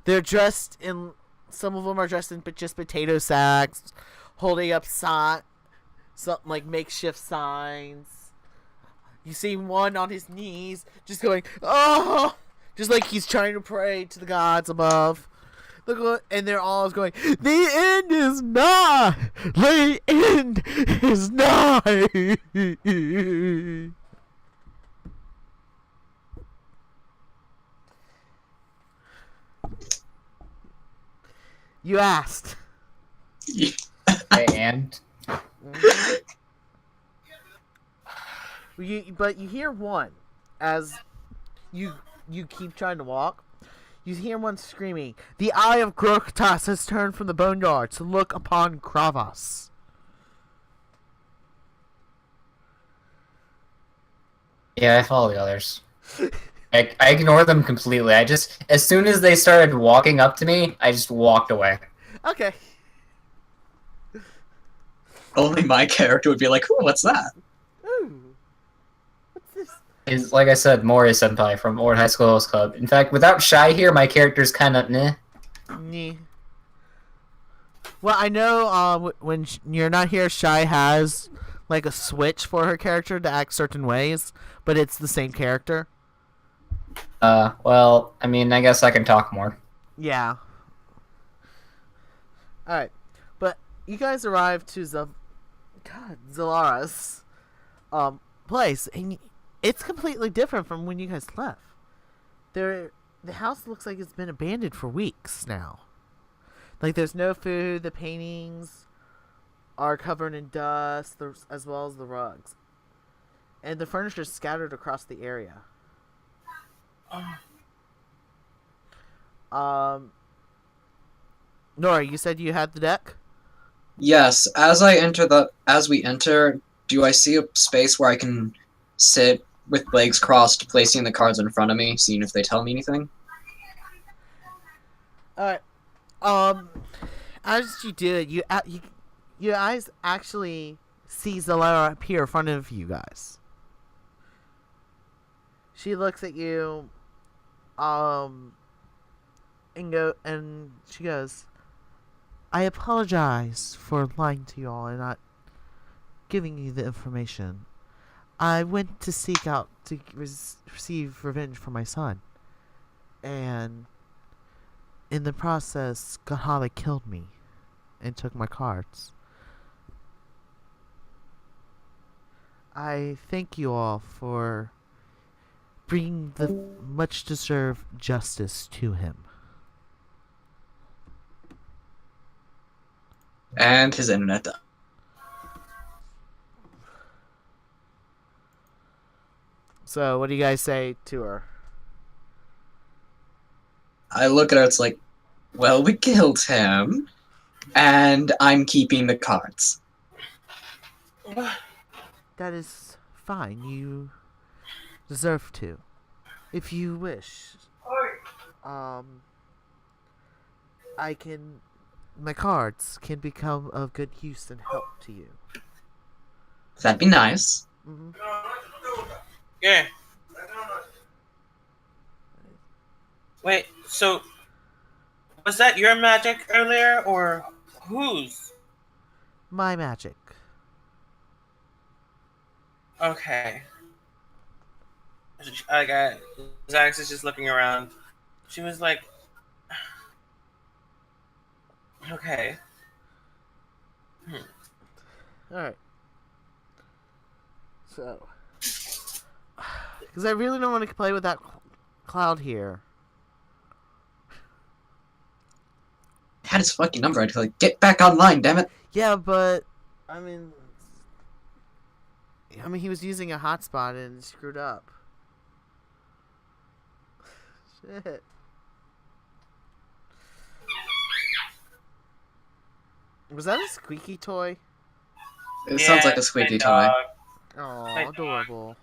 Speaker 2: They're dressed in. Some of them are dressed in just potato sacks, holding up something like makeshift signs. You see one on his knees, just going, oh, just like he's trying to pray to the gods above. And they're all going, the end is nigh! The end is nigh! You asked.
Speaker 3: Okay, and?
Speaker 2: But you hear one as you keep trying to walk. You hear one screaming, "The eye of Groktas has turned from the boneyard to look upon Kravas."
Speaker 3: Yeah, I follow the others. I ignore them completely. As soon as they started walking up to me, I just walked away.
Speaker 2: Okay.
Speaker 1: Only my character would be like, "Ooh, what's that?"
Speaker 2: Ooh. What's this?
Speaker 3: Is like I said, Mori Senpai from Ord High School Host Club. In fact, without Shy here, my character's kind of meh.
Speaker 2: Nee. Well, I know when you're not here, Shy has like a switch for her character to act certain ways, but it's the same character.
Speaker 3: Well, I mean, I guess I can talk more.
Speaker 2: Yeah. Alright. But you guys arrived to Zalara's place, and it's completely different from when you guys left. The house looks like it's been abandoned for weeks now. Like, there's no food, the paintings are covered in dust, as well as the rugs. And the furniture is scattered across the area. Nora, you said you had the deck?
Speaker 1: Yes. As we enter, do I see a space where I can sit with legs crossed, placing the cards in front of me, seeing if they tell me anything?
Speaker 2: Alright. As you do it, your eyes actually see Zalara appear in front of you guys. She looks at you, and she goes, "I apologize for lying to you all and not giving you the information. I went to seek out to receive revenge for my son, and in the process, Gahala killed me and took my cards. I thank you all for bringing the much-deserved justice to him."
Speaker 1: And his internet died.
Speaker 2: So, what do you guys say to her?
Speaker 1: I look at her, it's like, well, we killed him, and I'm keeping the cards.
Speaker 2: That is fine. You deserve to. If you wish. My cards can become of good use and help to you.
Speaker 1: That'd be nice.
Speaker 2: Mm-hmm.
Speaker 4: Yeah. Wait, so was that your magic earlier or whose?
Speaker 2: My magic.
Speaker 4: Okay. I got Zax is just looking around. She was like, okay.
Speaker 2: Alright. So. Because I really don't want to play with that cloud here.
Speaker 1: Had his fucking number. I'd be like, get back online, damn it.
Speaker 2: Yeah, but I mean, he was using a hotspot and screwed up. Shit. Was that a squeaky toy?
Speaker 1: It sounds like a squeaky toy.
Speaker 2: Oh, adorable.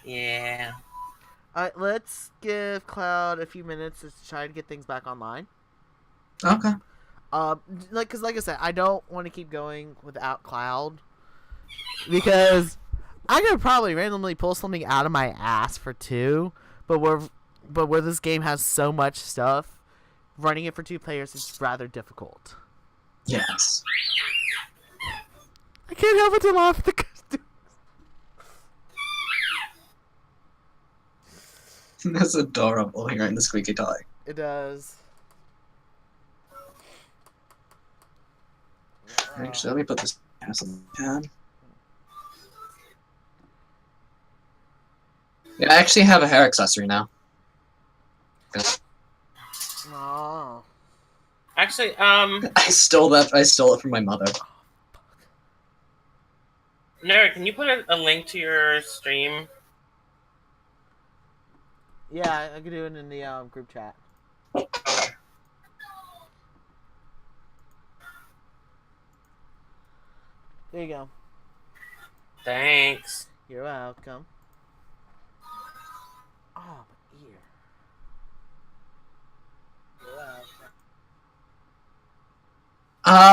Speaker 4: Yeah.
Speaker 2: Alright, let's give Cloud a few minutes to try to get things back online.
Speaker 1: Okay.
Speaker 2: Cause like I said, I don't want to keep going without Cloud because I could probably randomly pull something out of my ass for 2, but where this game has so much stuff, running it for 2 players is rather difficult.
Speaker 1: Yes.
Speaker 2: I can't help but to laugh at the costume.
Speaker 1: That's adorable hearing the squeaky toy.
Speaker 2: It does.
Speaker 1: Actually, let me put this ass on the pad. Yeah, I actually have a hair accessory now.
Speaker 2: Oh.
Speaker 4: Actually,
Speaker 1: I stole it from my mother.
Speaker 4: Nerd, can you put a link to your stream?
Speaker 2: Yeah, I could do it in the group chat. There you go.
Speaker 4: Thanks.
Speaker 2: You're welcome. Oh, my ear.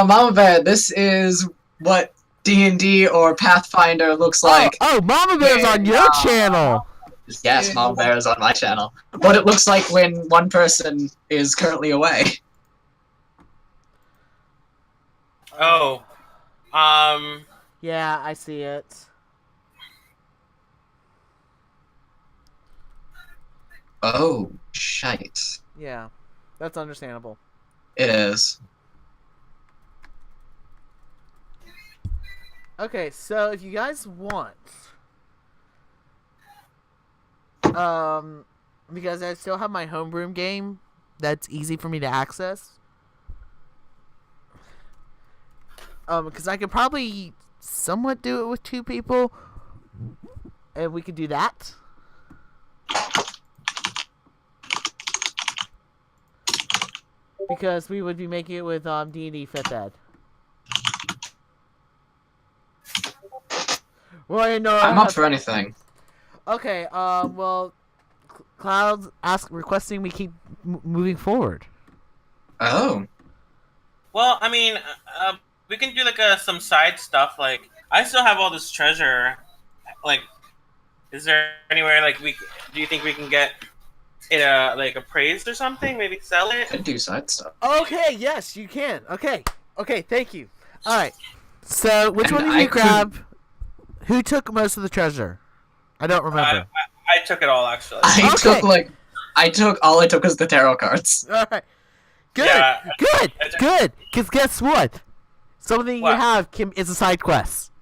Speaker 1: Mama Bear, this is what D&D or Pathfinder looks like.
Speaker 2: Oh, Mama Bear's on your channel.
Speaker 1: Yes, Mama Bear is on my channel. What it looks like when one person is currently away.
Speaker 4: Oh.
Speaker 2: Yeah, I see it.
Speaker 1: Oh, shite.
Speaker 2: Yeah, that's understandable.
Speaker 1: It is.
Speaker 2: Okay, so if you guys want, because I still have my homeroom game that's easy for me to access. Because I could probably somewhat do it with 2 people, and we could do that. Because we would be making it with D&D 5th Ed. Well, no,
Speaker 1: I'm up for anything.
Speaker 2: Okay, well, Cloud's requesting we keep moving forward.
Speaker 1: Oh.
Speaker 4: Well, I mean, we can do like some side stuff. Like, I still have all this treasure. Like, is there anywhere like do you think we can get it like appraised or something? Maybe sell it.
Speaker 1: Could do side stuff.
Speaker 2: Okay, yes, you can. Okay, thank you. All right. So, which
Speaker 1: And
Speaker 2: one did
Speaker 1: I
Speaker 2: you grab? Who took most of the treasure? I don't remember.
Speaker 4: I took it all actually.
Speaker 1: I took was the tarot cards.
Speaker 2: All right. Good.
Speaker 4: Yeah,
Speaker 2: Good. Because guess what? Something
Speaker 4: What?
Speaker 2: you have is a side quest.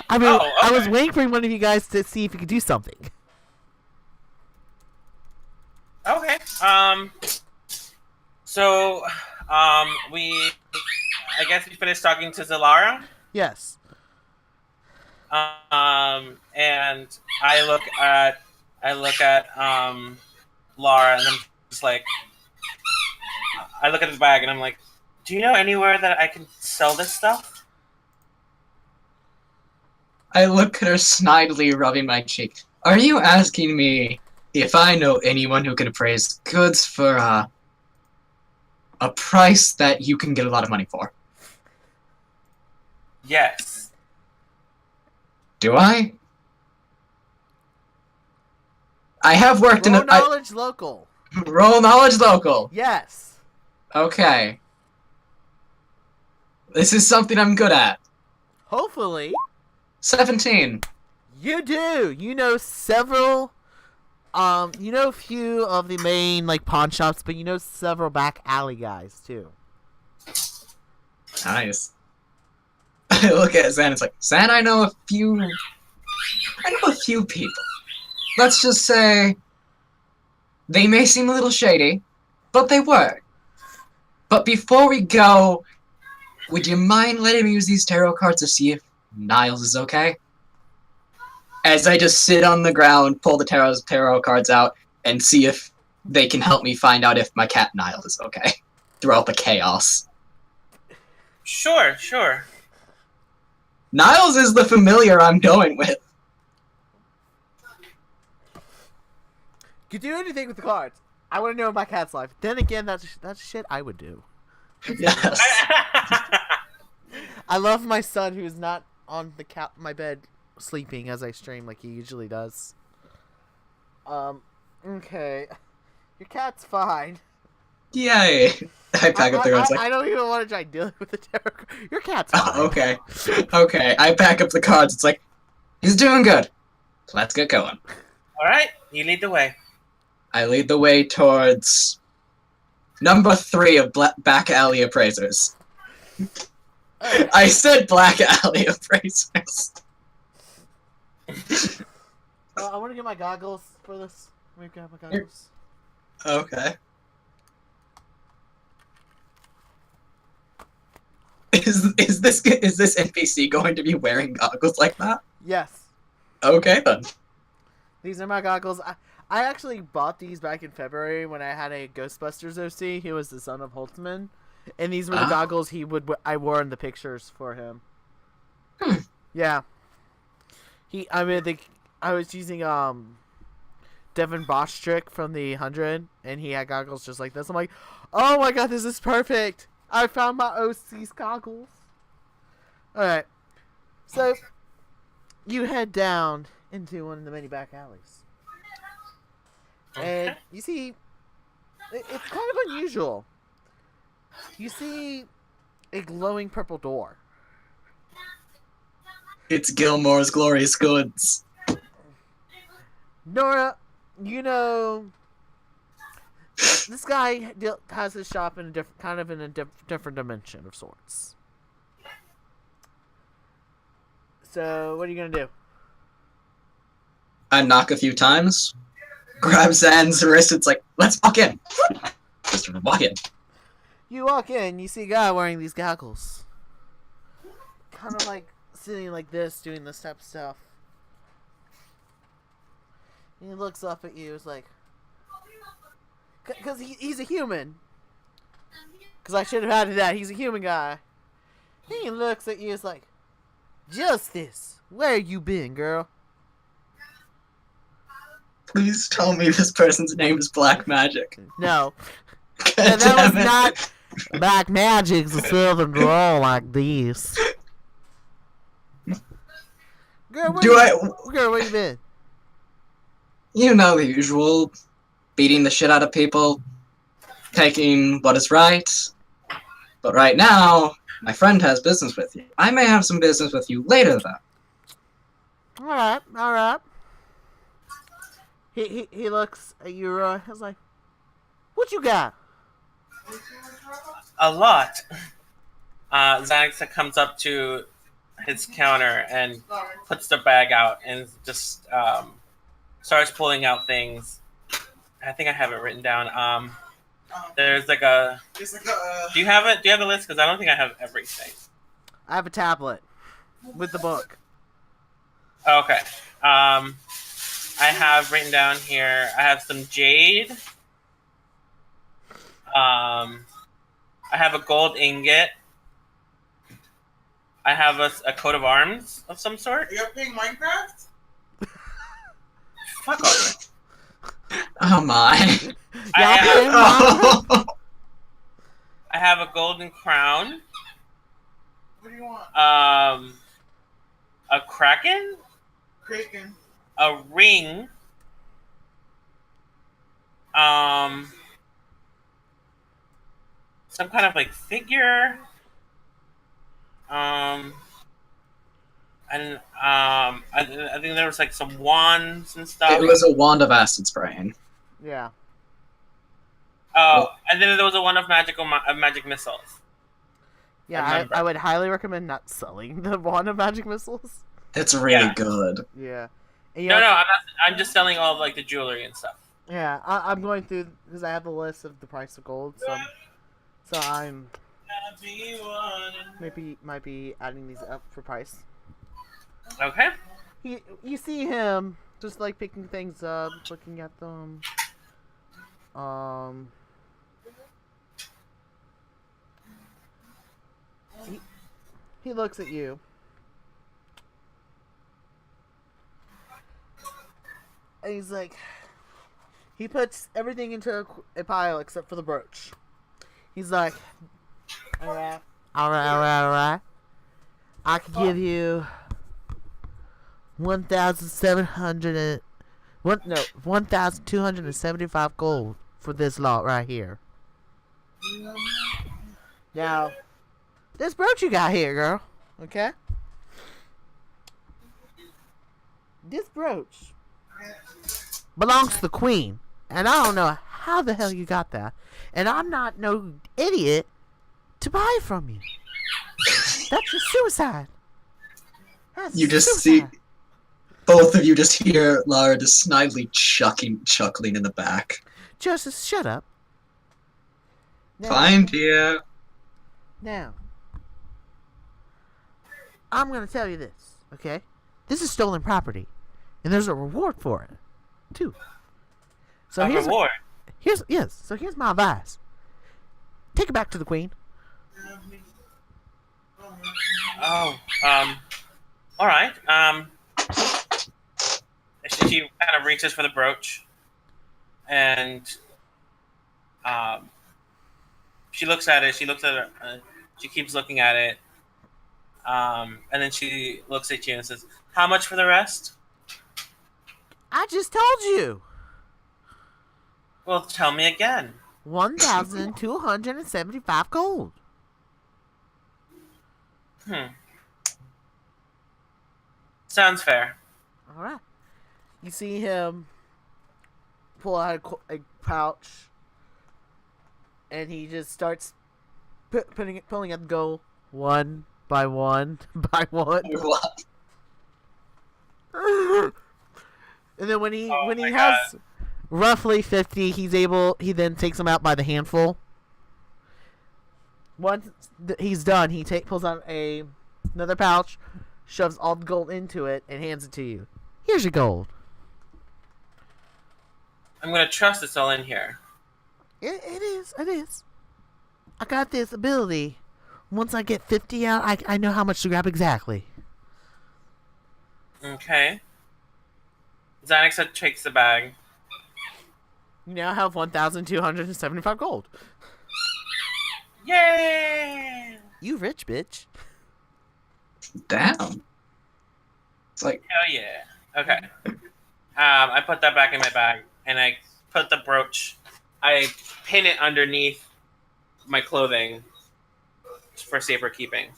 Speaker 2: I mean,
Speaker 4: Oh,
Speaker 2: I was
Speaker 4: okay.
Speaker 2: waiting for one of you guys to see if you could do something.
Speaker 4: Okay. So, I guess we finished talking to Zalara.
Speaker 2: Yes.
Speaker 4: And I look at Lara, and I'm just like, I look at the bag, and I'm like, do you know anywhere that I can sell this stuff?
Speaker 1: I look at her snidely rubbing my cheek. Are you asking me if I know anyone who can appraise goods for a price that you can get a lot of money for?
Speaker 4: Yes.
Speaker 1: Do I? I have worked
Speaker 2: Roll
Speaker 1: in a
Speaker 2: knowledge local.
Speaker 1: roll knowledge local.
Speaker 2: Yes.
Speaker 1: Okay. This is something I'm good at.
Speaker 2: Hopefully.
Speaker 1: 17.
Speaker 2: You do. You know several. You know a few of the main like pawn shops, but you know several back alley guys too.
Speaker 1: Nice. I look at Zan. It's like, Zan, I know a few people. Let's just say they may seem a little shady, but they work. But before we go, would you mind letting me use these tarot cards to see if Niles is okay? As I just sit on the ground, pull the tarot cards out, and see if they can help me find out if my cat Niall is okay throughout the chaos.
Speaker 4: Sure, sure.
Speaker 1: Niles is the familiar I'm going with.
Speaker 2: You do anything with the cards. I want to know my cat's life. Then again, that's shit I would do.
Speaker 1: Yes.
Speaker 2: I love my son who's not on my bed sleeping as I stream like he usually does. Okay. Your cat's fine.
Speaker 1: Yay. I pack up the cards like,
Speaker 2: I don't even want to try dealing with the tarot card. Your cat's fine.
Speaker 1: oh, okay. Okay, I pack up the cards. It's like, he's doing good. Let's get going.
Speaker 4: Alright, you lead the way.
Speaker 1: I lead the way towards number 3 of back alley appraisers. I said black alley appraisers.
Speaker 2: I want to get my goggles for this. Let me grab my goggles.
Speaker 1: Okay. Is this NPC going to be wearing goggles like that?
Speaker 2: Yes.
Speaker 1: Okay then.
Speaker 2: These are my goggles. I actually bought these back in February when I had a Ghostbusters OC. He was the son of Holtzman, and these were the goggles I wore in the pictures for him. Yeah. I was using Devin Bostrick from the 100, and he had goggles just like this. I'm like, oh my god, this is perfect. I found my OC's goggles. All right. So you head down into one of the many back alleys. And you see, it's kind of unusual. You see a glowing purple door.
Speaker 1: It's Gilmore's Glorious Goods.
Speaker 2: Nora, you know, this guy has his shop in a different dimension of sorts. So, what are you gonna do?
Speaker 1: I knock a few times, grab Zan's wrist, it's like, let's walk in. Just walk in.
Speaker 2: You walk in, you see a guy wearing these goggles. Kind of like sitting like this, doing this type of stuff. And he looks up at you, it's like... Because he's a human. Because I should have added that, he's a human guy. He looks at you, it's like... Justice, where you been, girl?
Speaker 1: Please tell me this person's name is Black Magic.
Speaker 2: No.
Speaker 1: God
Speaker 2: That was
Speaker 1: damn it.
Speaker 2: not... Black Magic's a southern drawl like this. Girl, where you been?
Speaker 1: You know the usual. Beating the shit out of people. Taking what is right. But right now, my friend has business with you. I may have some business with you later, though.
Speaker 2: Alright. He looks at you, Roy. He's like, what you got?
Speaker 4: A lot. Xanax comes up to his counter and puts the bag out and just starts pulling out things. I think I have it written down. There's like a. Do you have it? Do you have the list? Because I don't think I have everything.
Speaker 2: I have a tablet with the book.
Speaker 4: Okay. I have written down here. I have some jade. I have a gold ingot. I have a coat of arms of some sort.
Speaker 5: You're playing Minecraft?
Speaker 4: Fuck off.
Speaker 1: Oh my.
Speaker 4: I have a golden crown.
Speaker 5: What do you want?
Speaker 4: A kraken.
Speaker 5: Kraken.
Speaker 4: A ring. Some kind of like figure. And I think there was like some wands and stuff.
Speaker 1: It was a wand of acid spraying.
Speaker 2: Yeah.
Speaker 4: Oh, and then there was a wand of magic missiles.
Speaker 2: Yeah, I would highly recommend not selling the wand of magic missiles.
Speaker 1: It's really
Speaker 4: Yeah.
Speaker 1: good.
Speaker 2: Yeah. And you
Speaker 4: No,
Speaker 2: know-
Speaker 4: I'm not. I'm just selling all of, like the jewelry and stuff.
Speaker 2: Yeah, I'm going through because I have the list of the price of gold, so I'm might be adding these up for price.
Speaker 4: Okay.
Speaker 2: You see him just like picking things up, looking at them. Um, he looks at you. And he's like, he puts everything into a pile except for the brooch. He's like, alright. I can give you 1,275 gold for this lot right here. Now, this brooch you got here, girl, okay? This brooch belongs to the queen, and I don't know how the hell you got that, and I'm not no idiot to buy it from you. That's just suicide. That's
Speaker 1: You just
Speaker 2: suicide.
Speaker 1: see both of you just hear Lara just snidely chuckling in the back.
Speaker 2: Justice, shut up. Now,
Speaker 1: Fine, dear.
Speaker 2: Now, I'm gonna tell you this, okay? This is stolen property, and there's a reward for it, too. So
Speaker 4: A reward.
Speaker 2: So here's my advice. Take it back to the queen.
Speaker 4: Oh, all right. She kind of reaches for the brooch, and she looks at it. She looks at it. She keeps looking at it, and then she looks at you and says, "How much for the rest?"
Speaker 2: I just told you.
Speaker 4: Well, tell me again.
Speaker 2: 1,275 gold.
Speaker 4: Sounds fair.
Speaker 2: All right. You see him pull out a pouch, and he just starts pulling out the gold one by one by one.
Speaker 1: What?
Speaker 2: And then when he
Speaker 4: my
Speaker 2: has roughly 50, he then takes them out by the handful. Once he's done, he pulls out another pouch, shoves all the gold into it, and hands it to you. Here's your gold.
Speaker 4: I'm gonna trust it's all in here.
Speaker 2: It is. I got this ability. Once I get 50 out, I know how much to grab exactly.
Speaker 4: Okay. Xanax takes the bag.
Speaker 2: You now have 1,275 gold.
Speaker 4: Yay!
Speaker 2: You rich bitch.
Speaker 1: Damn. It's like,
Speaker 4: Hell yeah. Okay. I put that back in my bag, and I put the brooch. I pin it underneath my clothing for safer keeping.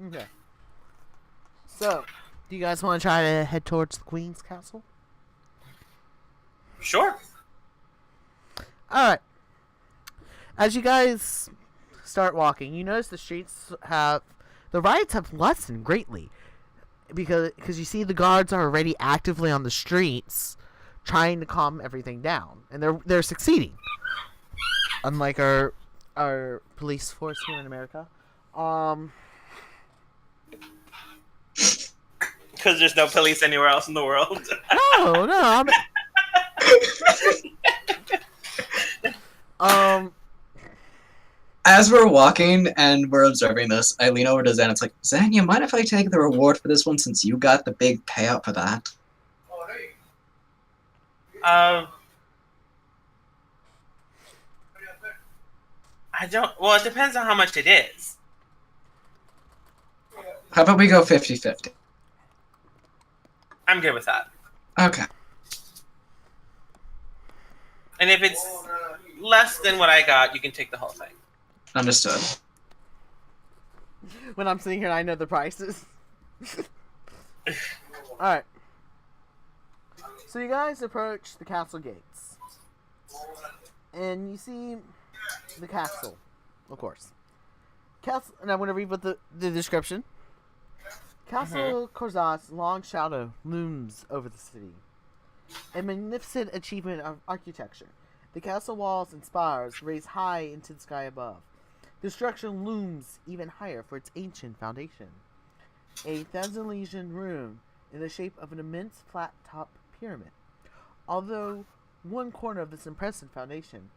Speaker 2: Okay. So, do you guys want to try to head towards the Queen's Castle?
Speaker 4: Sure.
Speaker 2: Alright. As you guys start walking, you notice the riots have lessened greatly. Because you see the guards are already actively on the streets trying to calm everything down. And they're succeeding. Unlike our police force here in America.
Speaker 4: Because there's no police anywhere else in the world.
Speaker 2: No,
Speaker 1: as we're walking and we're observing this, I lean over to Zan. It's like, Zan, you mind if I take the reward for this one since you got the big payout for that?
Speaker 4: I don't. Well, it depends on how much it is.
Speaker 1: How about we go 50-50?
Speaker 4: I'm good with that.
Speaker 1: Okay.
Speaker 4: And if it's less than what I got, you can take the whole thing.
Speaker 1: Understood.
Speaker 2: when I'm sitting here and I know the prices. Alright. So you guys approach the castle gates. And you see the castle, of course. Castle, and I'm going to read what the description. Castle Korzat's long shadow looms over the city. A magnificent achievement of architecture. The castle walls and spires raise high into the sky above. The structure looms even higher for its ancient foundation. A thousand-legion room in the shape of an immense flat-top pyramid. Although One corner of this impressive foundation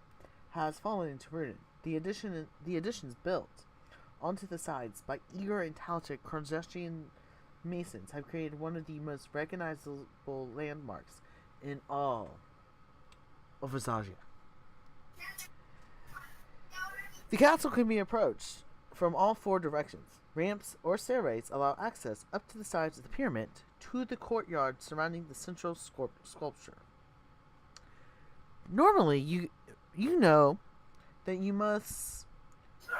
Speaker 2: has fallen into ruin. The additions built onto the sides by eager and talented Krondestian masons have created one of the most recognizable landmarks in all of Visagia. The castle can be approached from all 4 directions. Ramps or stairways allow access up to the sides of the pyramid to the courtyard surrounding the central sculpture. Normally, you know that you must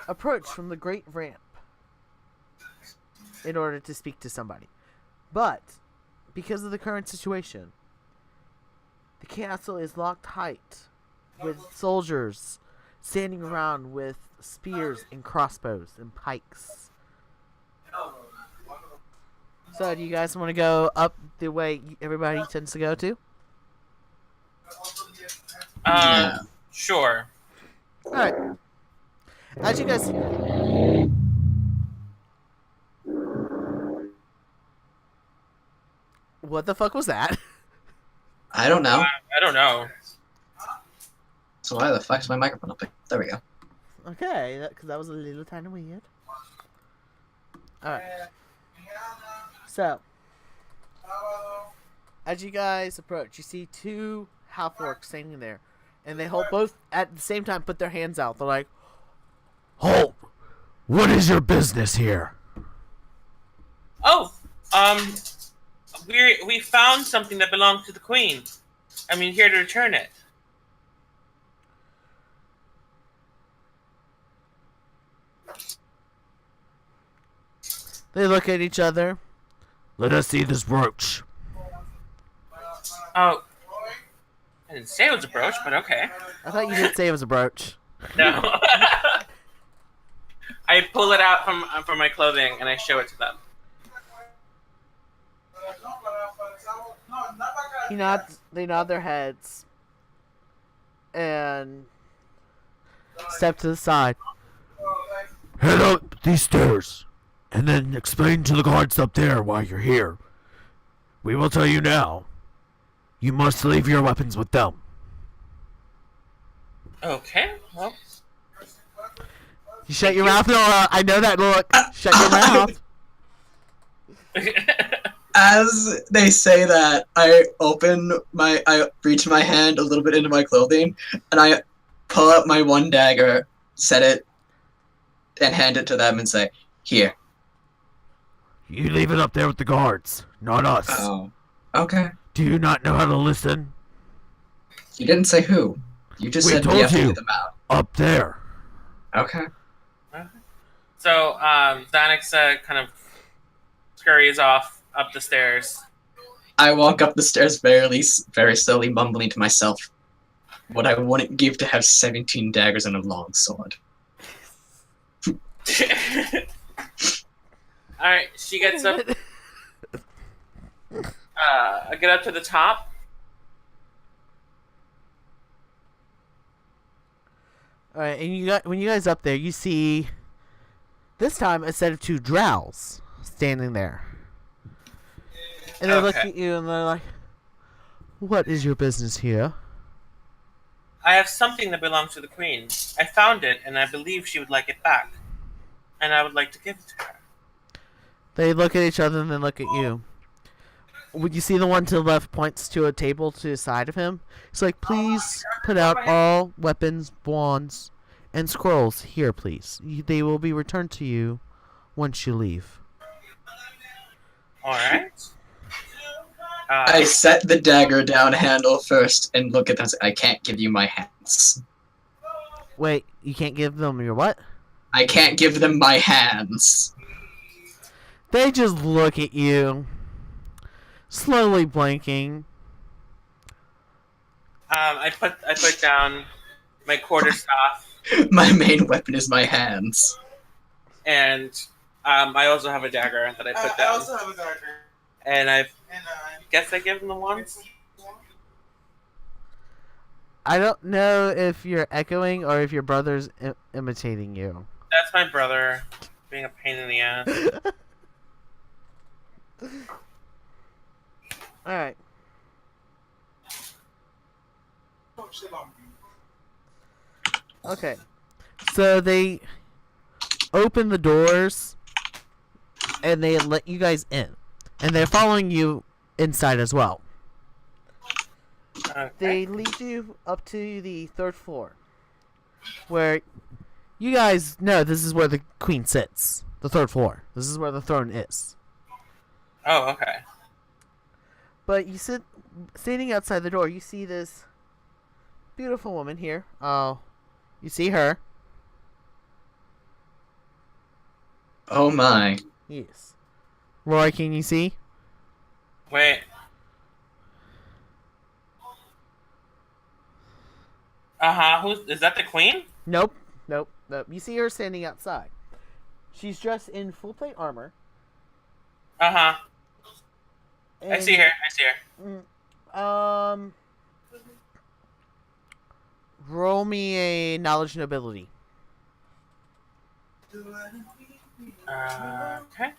Speaker 2: approach from the great ramp in order to speak to somebody. But, because of the current situation, the castle is locked tight with soldiers standing around with spears and crossbows and pikes. So, do you guys want to go up the way everybody tends to go to?
Speaker 1: Yeah.
Speaker 4: Sure.
Speaker 2: Alright. As you guys... What the fuck was that?
Speaker 1: I don't know.
Speaker 4: I don't know.
Speaker 1: So why the fuck's my microphone up? There we go.
Speaker 2: Okay, because that was a little tiny weird. Alright. So, as you guys approach, you see 2 half-orcs standing there. And they hold both, at the same time, put their hands out. They're like,
Speaker 6: Halt! What is your business here?
Speaker 4: Oh, we found something that belonged to the queen. I mean, here to return it.
Speaker 2: they look at each other.
Speaker 6: Let us see this brooch.
Speaker 4: Oh, I didn't say it was a brooch, but okay.
Speaker 2: I thought you did say it was a brooch.
Speaker 4: No. I pull it out from my clothing and I show it to them.
Speaker 2: They nod their heads. And step to the side.
Speaker 6: Head up these stairs, and then explain to the guards up there why you're here. We will tell you now. You must leave your weapons with them.
Speaker 4: Okay, well.
Speaker 2: You shut your mouth, Nora. I know that look. Shut your mouth.
Speaker 1: As they say that, I reach my hand a little bit into my clothing, and I pull out my one dagger, set it, and hand it to them and say, "Here."
Speaker 6: You leave it up there with the guards, not us.
Speaker 1: Oh, okay.
Speaker 6: Do you not know how to listen?
Speaker 1: You didn't say who. You just
Speaker 6: We
Speaker 1: said we
Speaker 6: told
Speaker 1: have to
Speaker 6: you.
Speaker 1: get them out.
Speaker 6: Up there.
Speaker 1: Okay.
Speaker 4: So, Xanax kind of scurries off up the stairs.
Speaker 1: I walk up the stairs very slowly, mumbling to myself, "What I wouldn't give to have 17 daggers and a long sword."
Speaker 4: Alright, she gets up. I get up to the top.
Speaker 2: Alright, and when you guys up there, you see this time a set of 2 drows standing there. And they look
Speaker 4: Okay.
Speaker 2: at you and they're like, "What is your business here?"
Speaker 4: I have something that belongs to the queen. I found it, and I believe she would like it back. And I would like to give it to her.
Speaker 2: They look at each other and then look at you. Would you see the one to the left points to a table to the side of him? It's like, "Please put out all weapons, wands, and scrolls here, please. They will be returned to you once you leave."
Speaker 4: Alright.
Speaker 1: I set the dagger down handle first and look at them and say, "I can't give you my hands.
Speaker 2: Wait, you can't give them your what?
Speaker 1: I can't give them my hands."
Speaker 2: They just look at you, slowly blinking.
Speaker 4: I put down my quarterstaff,
Speaker 1: My main weapon is my hands.
Speaker 4: and I also have a dagger that I put
Speaker 5: I
Speaker 4: down.
Speaker 5: also have a dagger.
Speaker 4: And I
Speaker 5: And
Speaker 4: guess I give them the ones.
Speaker 2: I don't know if you're echoing or if your brother's imitating you.
Speaker 4: That's my brother being a pain in the ass.
Speaker 2: Alright.
Speaker 5: chill on me.
Speaker 2: Okay. So they open the doors and they let you guys in. And they're following you inside as well.
Speaker 4: Okay.
Speaker 2: They lead you up to the 3rd floor. Where you guys know this is where the queen sits. The 3rd floor. This is where the throne is.
Speaker 4: Oh, okay.
Speaker 2: But you standing outside the door, you see this beautiful woman here. Oh, you see her.
Speaker 1: Oh my.
Speaker 2: Yes. Roy, can you see?
Speaker 4: Wait. Is that the queen?
Speaker 2: Nope. Nope. You see her standing outside. She's dressed in full plate armor.
Speaker 4: I
Speaker 2: and,
Speaker 4: see her.
Speaker 2: Roll me a knowledge and ability.
Speaker 4: Okay.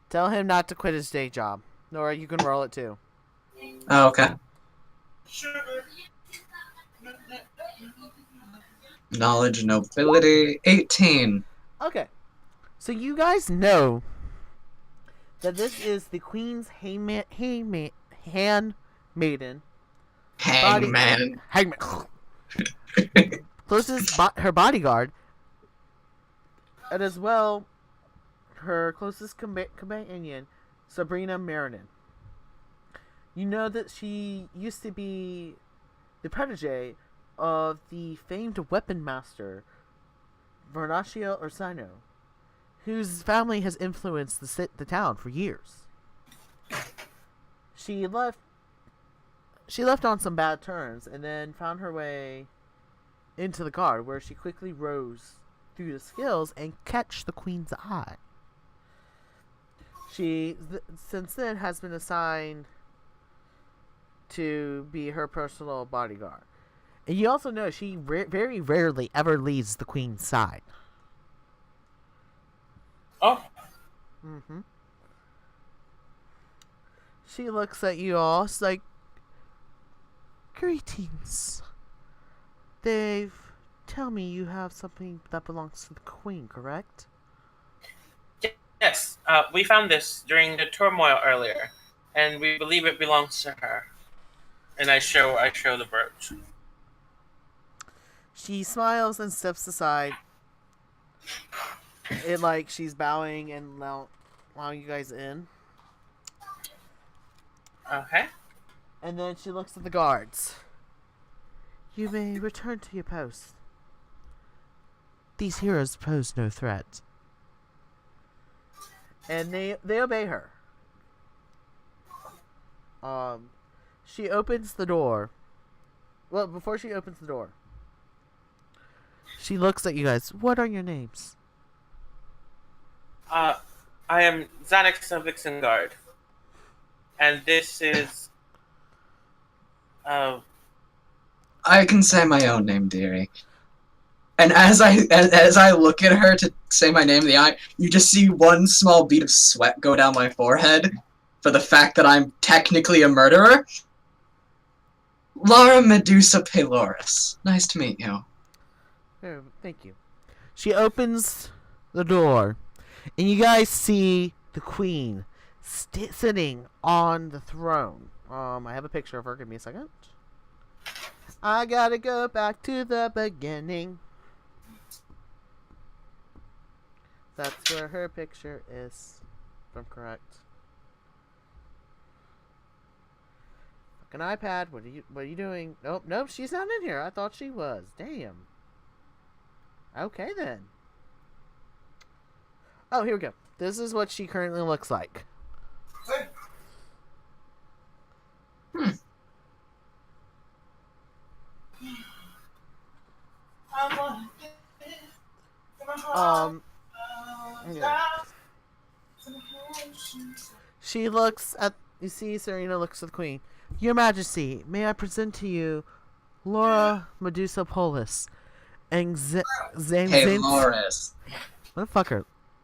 Speaker 2: Tell him not to quit his day job. Nora, you can roll it too.
Speaker 1: Oh, okay. Knowledge and ability, 18.
Speaker 2: Okay. So you guys know that this is the queen's handmaiden.
Speaker 1: Hangman.
Speaker 2: Hangman. Her bodyguard. And as well, her closest companion, Sabrina Marinin. You know that she used to be the protege of the famed weapon master, Vernaccio Orsino, whose family has influenced the town for years. She left on some bad terms and then found her way into the guard, where she quickly rose through the skills and catch the queen's eye. She since then has been assigned to be her personal bodyguard. And you also know she very rarely ever leaves the queen's side.
Speaker 4: Oh.
Speaker 2: Mm-hmm. She looks at you all. It's like, greetings. Dave, tell me you have something that belongs to the queen, correct?
Speaker 4: Yes. We found this during the turmoil earlier, and we believe it belongs to her. And I show the brooch.
Speaker 2: She smiles and steps aside. It like she's bowing and allowing you guys in.
Speaker 4: Okay.
Speaker 2: And then she looks at the guards. You may return to your post. These heroes pose no threat. And they obey her. She opens the door. Well, before she opens the door, she looks at you guys. What are your names?
Speaker 4: I am Xanax of Vixengard. And this is...
Speaker 1: I can say my own name, dearie. And as I look at her to say my name in the eye, you just see one small bead of sweat go down my forehead for the fact that I'm technically a murderer. Lara Medusa Paloris. Nice to meet you.
Speaker 2: Oh, thank you. She opens the door, and you guys see the queen sitting on the throne. I have a picture of her. Give me a second. I gotta go back to the beginning. That's where her picture is, if I'm correct. Fucking iPad, what are you doing? Nope, she's not in here. I thought she was. Damn. Okay then. Oh, here we go. This is what she currently looks like. Yeah. She looks at. You see, Serena looks at the queen. Your Majesty, may I present to you Laura Medusa Polis and
Speaker 1: Hey, Loris.
Speaker 2: Motherfucker.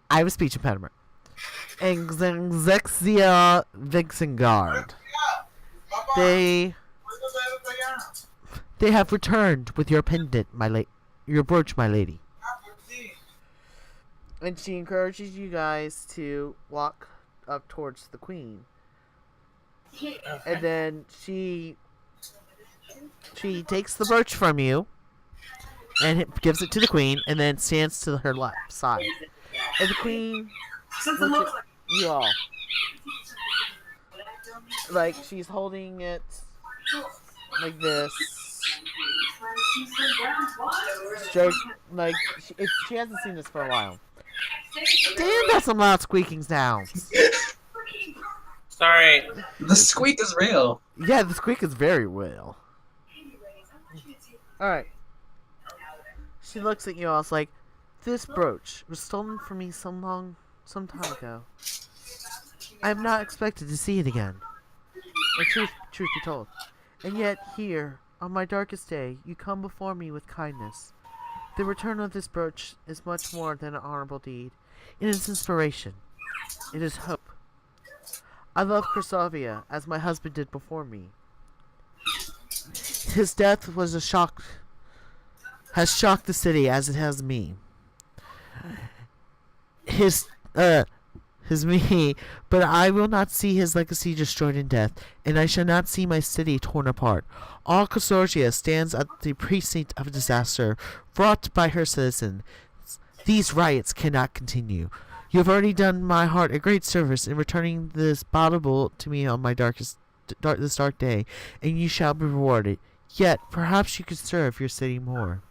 Speaker 2: I have a speech impediment. and Xexia Vixengard. They have returned with your pendant, your brooch, my lady. And she encourages you guys to walk up towards the queen. And then she takes the brooch from you and gives it to the queen, and then stands to her left side. And the queen looks at you all. Like, she's holding it like this. Like, she hasn't seen this for a while. Damn, that's some loud squeaking sounds.
Speaker 4: Sorry.
Speaker 1: The squeak is real.
Speaker 2: Yeah, the squeak is very real. Alright. She looks at you all, it's like, this brooch was stolen from me some time ago. I have not expected to see it again. The truth be told. And yet, here, on my darkest day, you come before me with kindness. The return of this brooch is much more than an honorable deed. It is inspiration. It is hope. I love Krasavia as my husband did before me. His death was has shocked the city as it has me. His me, but I will not see his legacy destroyed in death, and I shall not see my city torn apart. All Consortia stands at the precinct of disaster wrought by her citizens. These riots cannot continue. You have already done my heart a great service in returning this bauble to me on my this dark day, and you shall be rewarded. Yet, perhaps you could serve your city more.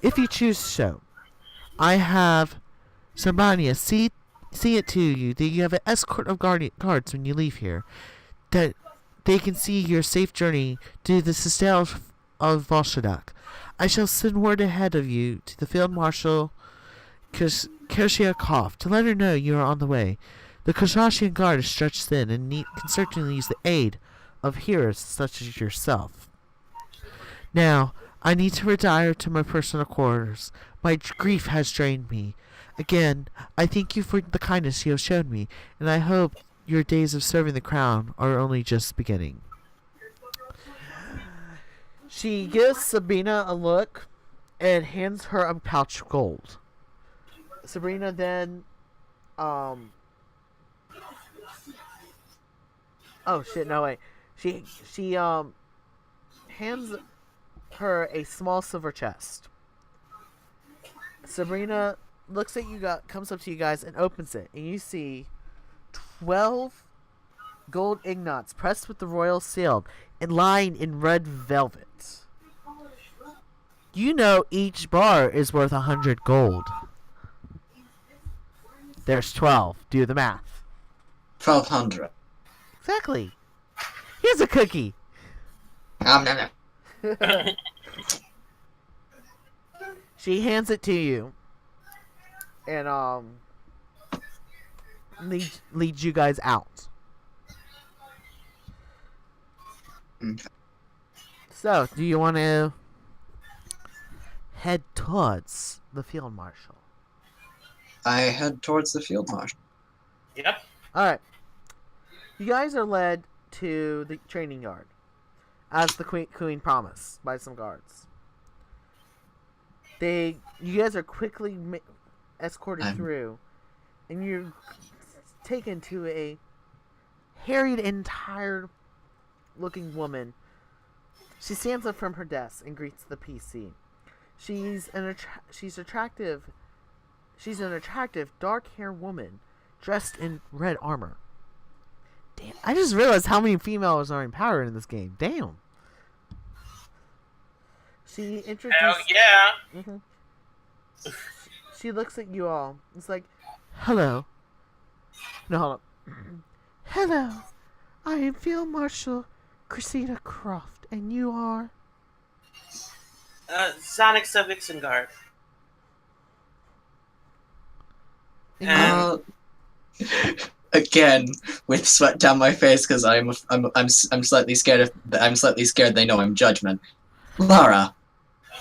Speaker 2: If you choose so, I have Sabania see it to you that you have an escort of guards when you leave here, that they can see your safe journey to the citadel of Volshadak. I shall send word ahead of you to the Field Marshal Kershiakov to let her know you are on the way. The Kashashian Guard is stretched thin and can certainly use the aid of heroes such as yourself. Now, I need to retire to my personal quarters. My grief has drained me. Again, I thank you for the kindness you have shown me, and I hope your days of serving the crown are only just beginning. She gives Sabrina a look and hands her a pouch of gold. Sabrina then, oh shit, no wait. She hands her a small silver chest. Sabrina looks at you guys, comes up to you guys and opens it, and you see 12 gold ingots pressed with the royal seal and lined in red velvet. You know each bar is worth 100 gold. There's 12. Do the math.
Speaker 1: 1,200.
Speaker 2: Exactly. Here's a cookie.
Speaker 1: Nom, nom, nom.
Speaker 2: She hands it to you. And leads you guys out.
Speaker 1: Okay.
Speaker 2: So, do you want to head towards the field marshal?
Speaker 1: I head towards the field marshal.
Speaker 4: Yep.
Speaker 2: Alright. You guys are led to the training yard, as the queen promised, by some guards. You guys are quickly escorted through, and you're taken to a harried and tired looking woman. She stands up from her desk and greets the PC. She's an attractive dark-haired woman dressed in red armor. Damn, I just realized how many females are empowered in this game. Damn. She introduced.
Speaker 4: Hell yeah.
Speaker 2: Mm-hmm. She looks at you all. It's like, hello. No, hold up. Hello. I am Field Marshal Cressida Croft, and you are?
Speaker 4: Sonic Vixengard.
Speaker 1: Again, with sweat down my face because I'm slightly scared. I'm slightly scared. They know I'm Judgment. Lara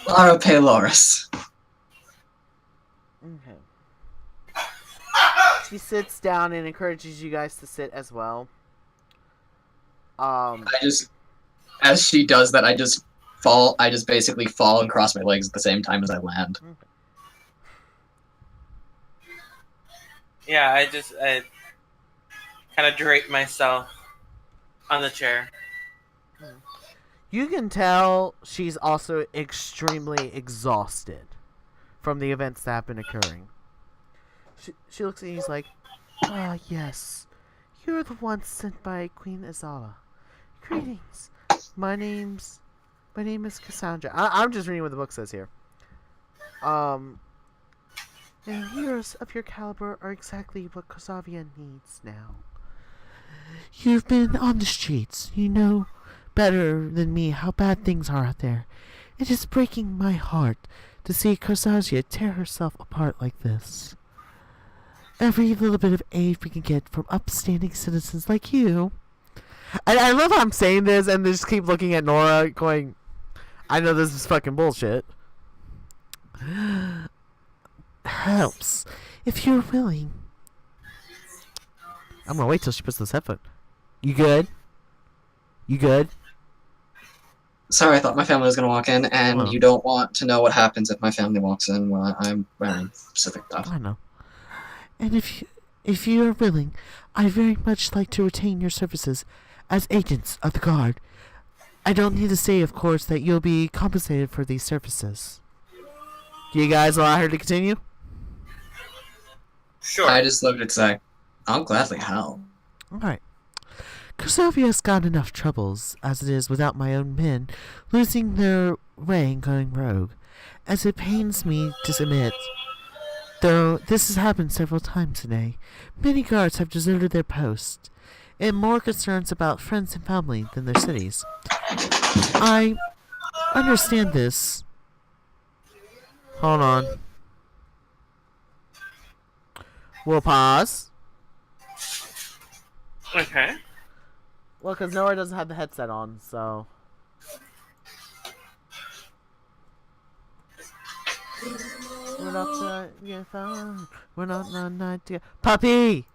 Speaker 1: Payloris.
Speaker 2: Okay. she sits down and encourages you guys to sit as well.
Speaker 1: I just, as she does that, I just fall. I just basically fall and cross my legs at the same time as I land.
Speaker 4: Yeah, I kind of drape myself on the chair.
Speaker 2: You can tell she's also extremely exhausted from the events that have been occurring. She looks at you and is like, "Ah, yes. You're the one sent by Queen Azala. Greetings. My name is Cassandra." I'm just reading what the book says here. And heroes of your caliber are exactly what Kosavia needs now. You've been on the streets. You know better than me how bad things are out there. It is breaking my heart to see Kosavia tear herself apart like this. Every little bit of aid we can get from upstanding citizens like you. I love how I'm saying this and they just keep looking at Nora going, I know this is fucking bullshit. Helps. If you're willing. I'm gonna wait till she puts this headphone. You good? You good?
Speaker 1: Sorry, I thought my family was gonna walk in, and
Speaker 2: Oh.
Speaker 1: you don't want to know what happens if my family walks in while I'm wearing specific stuff.
Speaker 2: I know. And if you are willing, I very much like to retain your services as agents of the guard. I don't need to say, of course, that you'll be compensated for these services. Do you guys allow her to continue?
Speaker 4: Sure.
Speaker 1: I just looked and say, I'll gladly help.
Speaker 2: Alright. Kosovia's got enough troubles as it is without my own men losing their way and going rogue. As it pains me to submit, though this has happened several times today, many guards have deserted their posts, and more concerns about friends and family than their cities. I understand this. Hold on. We'll pause.
Speaker 4: Okay.
Speaker 2: Well, because Nora doesn't have the headset on, so... We're not trying to get fun. We're not together. Puppy!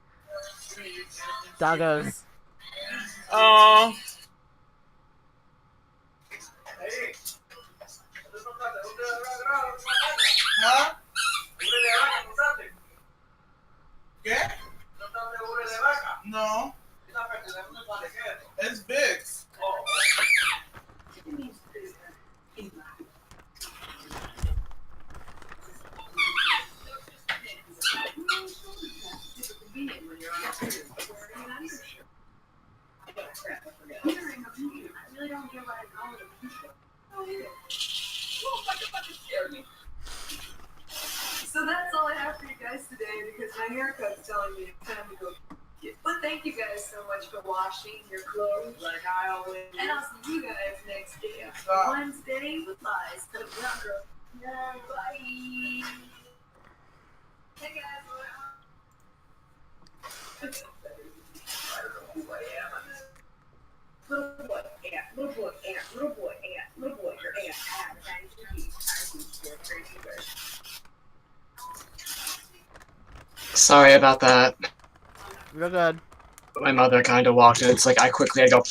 Speaker 2: Doggos.
Speaker 4: Oh.
Speaker 5: Huh? ¿Qué? No. It's big.
Speaker 7: So that's all I have for you guys today because my haircut's telling me it's time to go. But thank you guys so much for washing your clothes like I always. And I'll see you guys next day on Wednesday with lies. Yeah, bye. Hey guys. I don't know who I am. Little boy, ant, little boy, ant, little boy, ant, little boy, your ant. Crazy bird.
Speaker 1: Sorry about that.
Speaker 2: You're good.
Speaker 1: My mother kind of walked in. It's like I go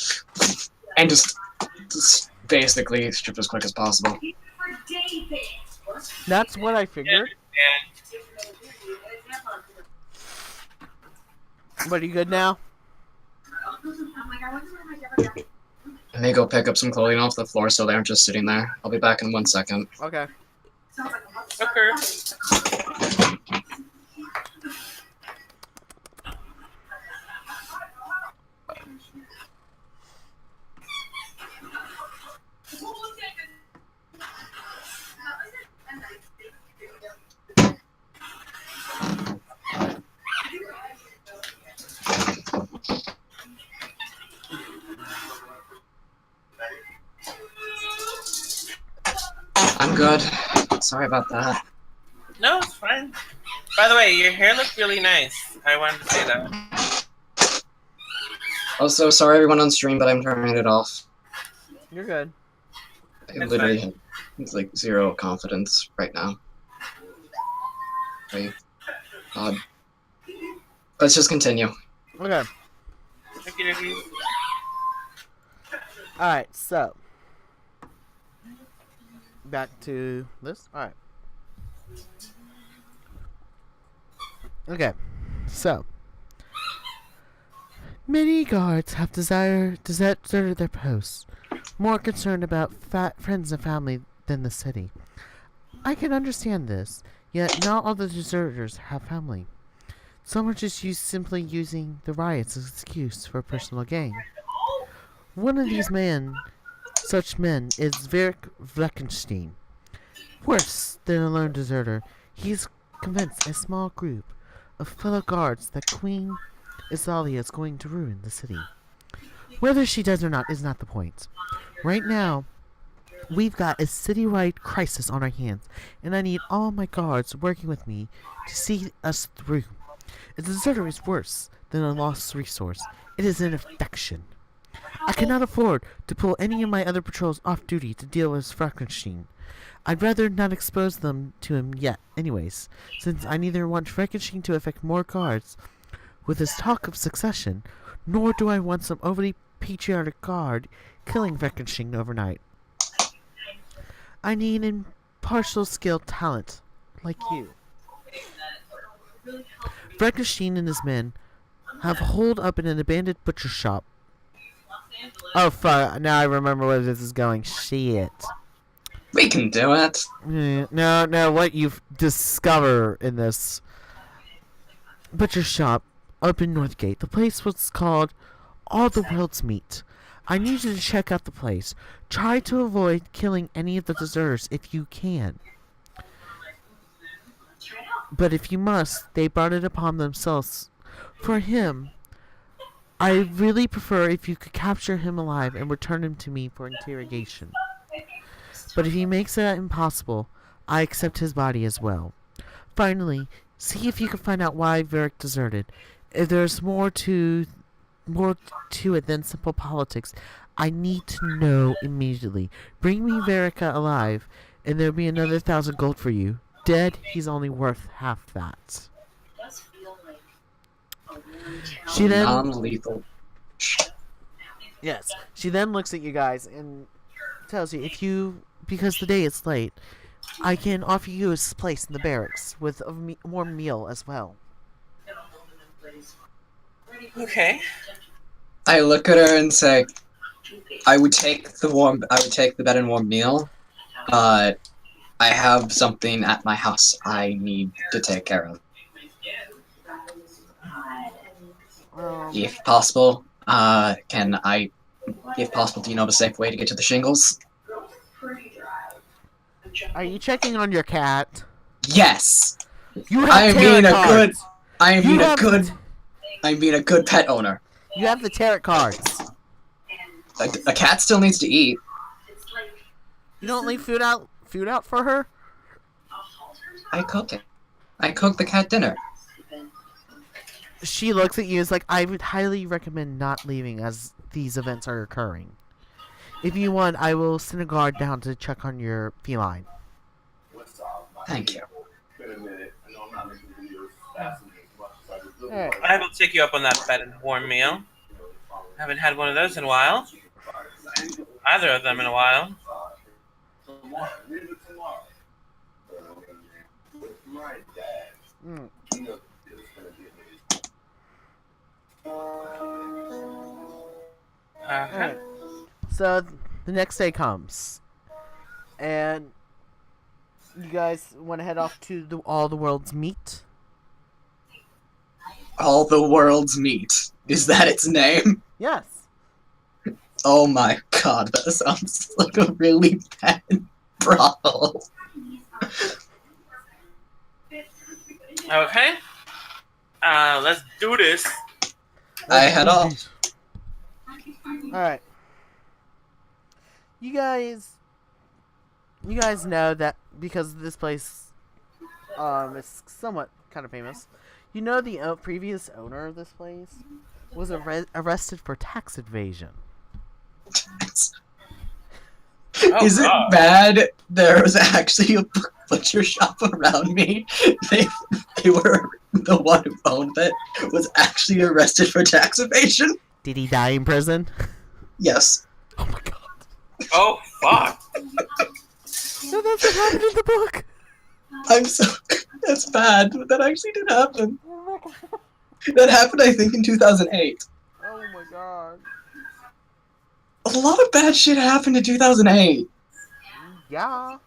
Speaker 1: and just basically strip as quick as possible.
Speaker 2: That's what I figured. But are you good now?
Speaker 1: I may go pick up some clothing off the floor so they aren't just sitting there. I'll be back in 1 second.
Speaker 2: Okay.
Speaker 4: Okay.
Speaker 1: I'm good. Sorry about that.
Speaker 4: No, it's fine. By the way, your hair looks really nice. I wanted to say that.
Speaker 1: Also, sorry everyone on stream, but I'm turning it off.
Speaker 2: You're good.
Speaker 1: I
Speaker 4: That's
Speaker 1: literally have like zero confidence right now. Very odd. Let's just continue.
Speaker 2: Okay.
Speaker 4: Okay.
Speaker 2: Alright, so. Back to this. Alright. Okay, so. Many guards have deserted their posts, more concerned about friends and family than the city. I can understand this, yet not all the deserters have family. Some are just simply using the riots as an excuse for personal gain. One of these such men is Varric Fleckenstein. Worse than a lone deserter, he's convinced a small group of fellow guards that Queen Izalia is going to ruin the city. Whether she does or not is not the point. Right now, we've got a citywide crisis on our hands, and I need all my guards working with me to see us through. A deserter is worse than a lost resource. It is an infection. I cannot afford to pull any of my other patrols off duty to deal with Frankenstein. I'd rather not expose them to him yet, anyways, since I neither want Frankenstein to affect more guards with his talk of succession, nor do I want some overly patriotic guard killing Frankenstein overnight. I need impartial skilled talent, like you. Frankenstein and his men have holed up in an abandoned butcher shop. Oh fuck, now I remember where this is going. Shit.
Speaker 1: We can do it.
Speaker 2: No, what you discover in this butcher shop up in Northgate. The place was called All the World's Meat. I need you to check out the place. Try to avoid killing any of the deserters if you can. But if you must, they brought it upon themselves. For him, I really prefer if you could capture him alive and return him to me for interrogation. But if he makes that impossible, I accept his body as well. Finally, see if you can find out why Varric deserted. If there's more to it than simple politics, I need to know immediately. Bring me Verica alive, and there'll be another 1,000 gold for you. Dead, he's only worth half that. She then
Speaker 1: Non-lethal.
Speaker 2: Yes. She then looks at you guys and tells you, because the day is late, I can offer you a place in the barracks with a warm meal as well.
Speaker 4: Okay.
Speaker 1: I look at her and say, I would take the bed and warm meal, but I have something at my house I need to take care of. If possible, do you know of a safe way to get to the shingles?
Speaker 2: Are you checking on your cat?
Speaker 1: Yes!
Speaker 2: You have
Speaker 1: I'm
Speaker 2: cards.
Speaker 1: being a good pet owner.
Speaker 2: You have the tarot cards.
Speaker 1: A cat still needs to eat.
Speaker 2: You don't leave food out for her?
Speaker 1: I cook it. I cook the cat dinner.
Speaker 2: She looks at you as like, I would highly recommend not leaving as these events are occurring. If you want, I will send a guard down to check on your feline.
Speaker 1: Thank you.
Speaker 2: Alright.
Speaker 4: I will take you up on that bed and warm meal. Haven't had one of those in a while. Either of them in a while.
Speaker 2: Alright. So the next day comes, and you guys want to head off to All the World's Meat.
Speaker 1: All the World's Meat. Is that its name?
Speaker 2: Yes.
Speaker 1: Oh my god, that sounds like a really bad brothel.
Speaker 4: Okay. Let's do this.
Speaker 1: I head off.
Speaker 2: Alright. You guys know that because this place is somewhat kind of famous. You know the previous owner of this place was arrested for tax evasion.
Speaker 4: Oh,
Speaker 1: Is it
Speaker 4: God.
Speaker 1: bad there was actually a butcher shop around me? They were the one who owned it, was actually arrested for tax evasion.
Speaker 2: Did he die in prison?
Speaker 1: Yes.
Speaker 2: Oh my god.
Speaker 4: Oh fuck!
Speaker 2: No, that's what happened in the book.
Speaker 1: I'm so. That's bad, but that actually did happen.
Speaker 2: Oh my god.
Speaker 1: That happened, I think, in 2008.
Speaker 2: Oh my god.
Speaker 1: A lot of bad shit happened in 2008.
Speaker 2: Yeah.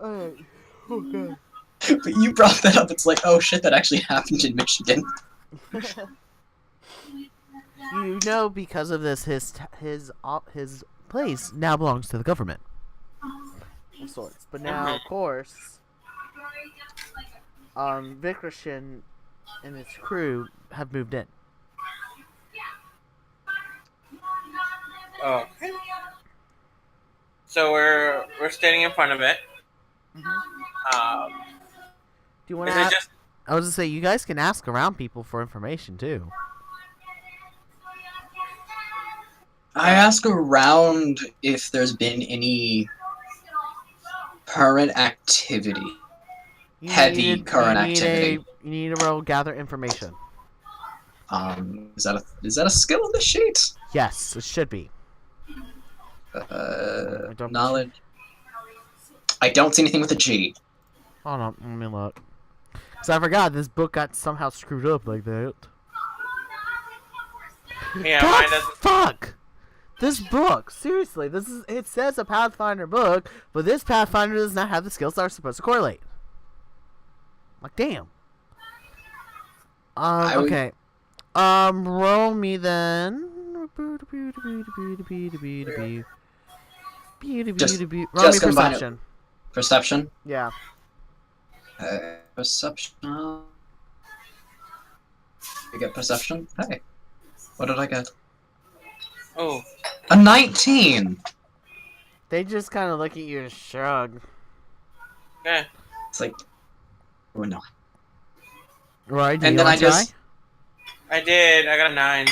Speaker 2: Alright. Okay.
Speaker 1: But you brought that up. It's like, oh shit, that actually happened in Michigan.
Speaker 2: You know, because of this, his place now belongs to the government, of sorts. But now, of course, Vikrishin and his crew have moved in.
Speaker 4: Oh. So we're standing in front of it.
Speaker 2: Do you want
Speaker 4: Is
Speaker 2: to?
Speaker 4: it just?
Speaker 2: I was gonna say, you guys can ask around people for information too.
Speaker 1: I ask around if there's been any current activity. Heavy current activity.
Speaker 2: You need to roll gather information.
Speaker 1: Is that a skill on the sheet?
Speaker 2: Yes, it should be. don't-
Speaker 1: Knowledge. I don't see anything with a G.
Speaker 2: Hold on, let me look. Cause I forgot this book got somehow screwed up like that.
Speaker 4: Yeah,
Speaker 2: God,
Speaker 4: mine doesn't.
Speaker 2: fuck! This book, seriously, it says a Pathfinder book, but this Pathfinder does not have the skills that are supposed to correlate. Like, damn. Okay. Roll me then. Roll
Speaker 1: Just
Speaker 2: me
Speaker 1: combine it.
Speaker 2: perception.
Speaker 1: Perception?
Speaker 2: Yeah.
Speaker 1: Perception. You get perception? Hey. What did I get?
Speaker 4: Oh.
Speaker 1: A 19!
Speaker 2: They just kind of look at you and shrug.
Speaker 4: Okay.
Speaker 1: It's like, oh no.
Speaker 2: Roy, do
Speaker 1: And
Speaker 2: you
Speaker 1: then
Speaker 2: want
Speaker 1: I
Speaker 2: to try?
Speaker 1: just-
Speaker 4: I did. I got a 9.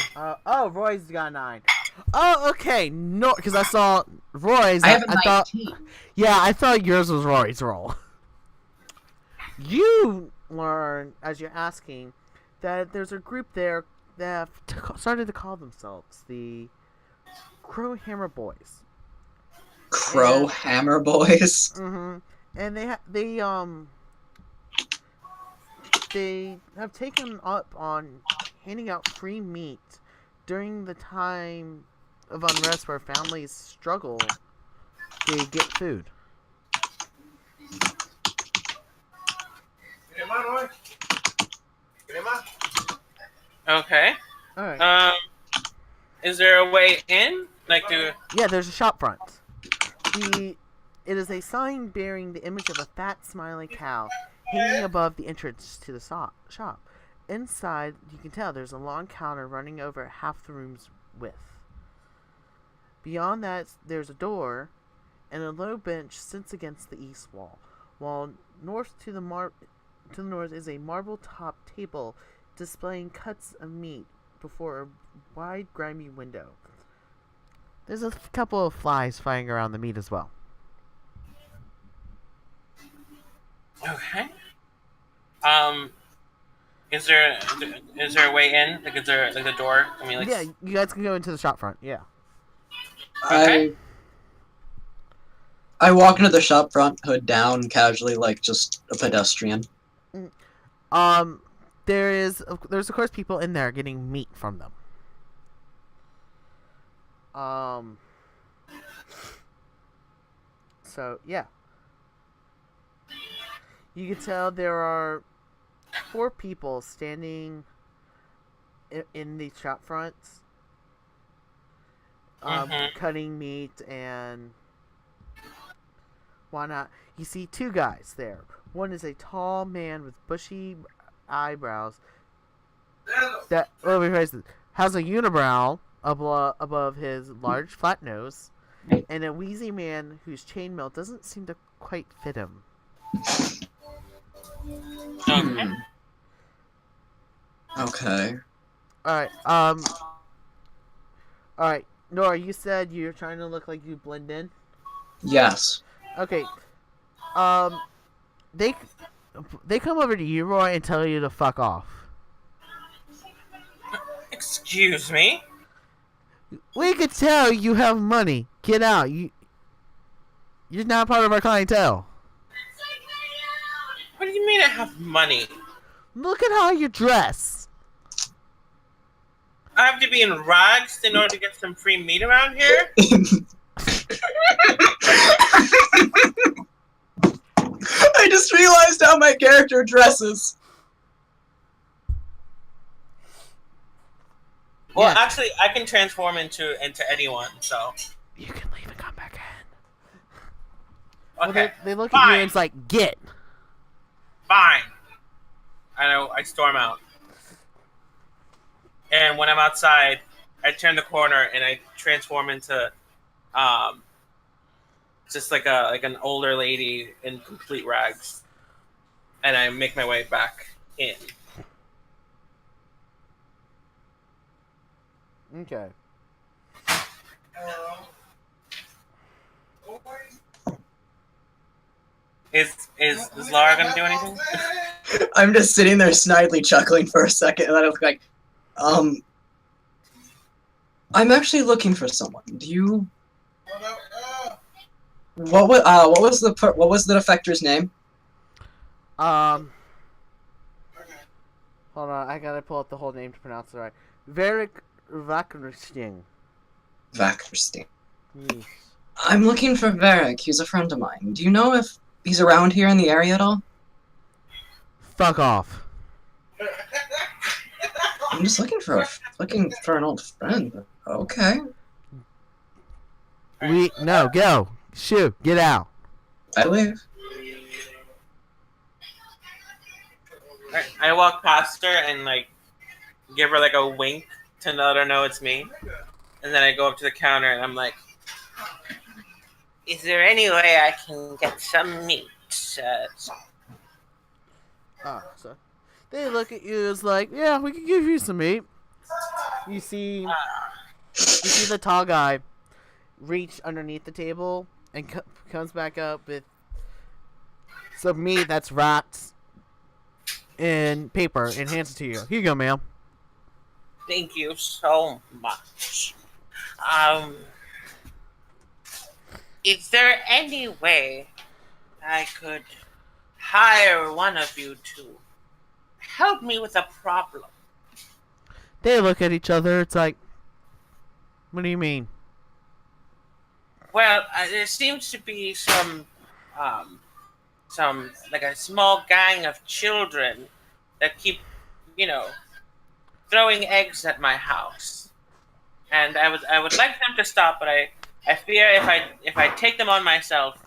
Speaker 2: Oh, Roy's got 9. Oh, okay. No, because I saw Roy's.
Speaker 1: I have a 19.
Speaker 2: thought, yeah, I thought yours was Roy's roll. You learn, as you're asking, that there's a group there that have started to call themselves the Crowhammer Boys.
Speaker 1: Crowhammer Boys?
Speaker 2: Mm-hmm. And they have taken up on handing out free meat during the time of unrest where families struggle to get food.
Speaker 4: Okay.
Speaker 2: Alright.
Speaker 4: Is there a way in? Like,
Speaker 2: Yeah, there's a shop front. It is a sign bearing the image of a fat, smiling cow hanging above the entrance to the shop. Inside, you can tell there's a long counter running over half the room's width. Beyond that, there's a door, and a low bench sits against the east wall, while to the north is a marble-top table displaying cuts of meat before a wide, grimy window. There's a couple of flies flying around the meat as well.
Speaker 4: okay. Is there a way in? Like, is there like a door? I mean, like.
Speaker 2: Yeah, you guys can go into the shop front. Yeah.
Speaker 4: Okay.
Speaker 1: I walk into the shop front, hood down, casually, like just a pedestrian.
Speaker 2: There's of course people in there getting meat from them. So yeah. You can tell there are 4 people standing in the shop fronts, cutting meat and whatnot. You see 2 guys there. One is a tall man with bushy eyebrows that has a unibrow above his large flat nose, and a wheezy man whose chainmail doesn't seem to quite fit him.
Speaker 4: Okay.
Speaker 1: Okay.
Speaker 2: Alright, Nora, you said you're trying to look like you blend in?
Speaker 1: Yes.
Speaker 2: Okay. they come over to you, Roy, and tell you to fuck off.
Speaker 4: Excuse me?
Speaker 2: We could tell you have money. Get out. You're not part of our clientele.
Speaker 4: What do you mean I have money?
Speaker 2: Look at how you dress.
Speaker 4: I have to be in rags in order to get some free meat around here?
Speaker 1: I just realized how my character dresses.
Speaker 4: Well,
Speaker 2: Yeah.
Speaker 4: actually, I can transform into anyone, so...
Speaker 2: You can leave and come back in.
Speaker 4: Okay,
Speaker 2: Well, they look at you
Speaker 4: fine.
Speaker 2: and it's like, get.
Speaker 4: Fine. I storm out. And when I'm outside, I turn the corner and I transform into, just like an older lady in complete rags, and I make my way back in.
Speaker 2: Okay.
Speaker 4: Is Lara gonna do anything?
Speaker 1: I'm just sitting there snidely chuckling for a second, and then I look like, I'm actually looking for someone. Do you? What was the defector's name?
Speaker 2: Hold on, I gotta pull up the whole name to pronounce it right. Varric Vakrasting.
Speaker 1: Vakrasting.
Speaker 2: Yes.
Speaker 1: I'm looking for Varric. He's a friend of mine. Do you know if he's around here in the area at all?
Speaker 2: Fuck off.
Speaker 1: I'm just looking for an old friend. Okay.
Speaker 2: No, go. Shoot, get out.
Speaker 1: I leave.
Speaker 4: I walk past her and like give her like a wink to let her know it's me, and then I go up to the counter and I'm like, "Is there any way I can get some meat?"
Speaker 2: So they look at you as like, yeah, we can give you some meat. You see the tall guy reach underneath the table and comes back up with some meat that's wrapped in paper and hands it to you. Here you go, ma'am.
Speaker 4: Thank you so much. Is there any way I could hire one of you to help me with a problem?
Speaker 2: They look at each other. It's like, what do you mean?
Speaker 4: Well, there seems to be some like a small gang of children that keep, throwing eggs at my house, and I would like them to stop, but I fear if I take them on myself,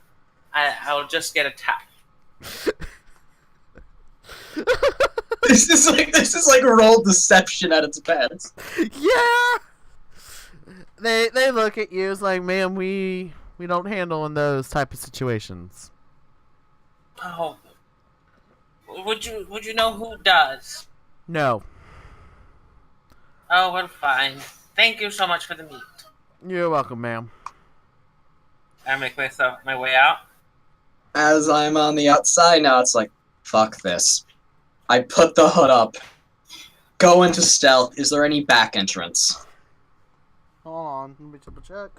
Speaker 4: I'll just get attacked.
Speaker 1: This is like roll deception at its best.
Speaker 2: Yeah. They look at you as like, ma'am, we don't handle in those type of situations.
Speaker 4: Oh, would you know who does?
Speaker 2: No.
Speaker 4: Oh, well, fine. Thank you so much for the meat.
Speaker 2: You're welcome, ma'am.
Speaker 4: I make my way out.
Speaker 1: As I'm on the outside now, it's like, fuck this. I put the hood up. Go into stealth. Is there any back entrance?
Speaker 2: Hold on, let me double check.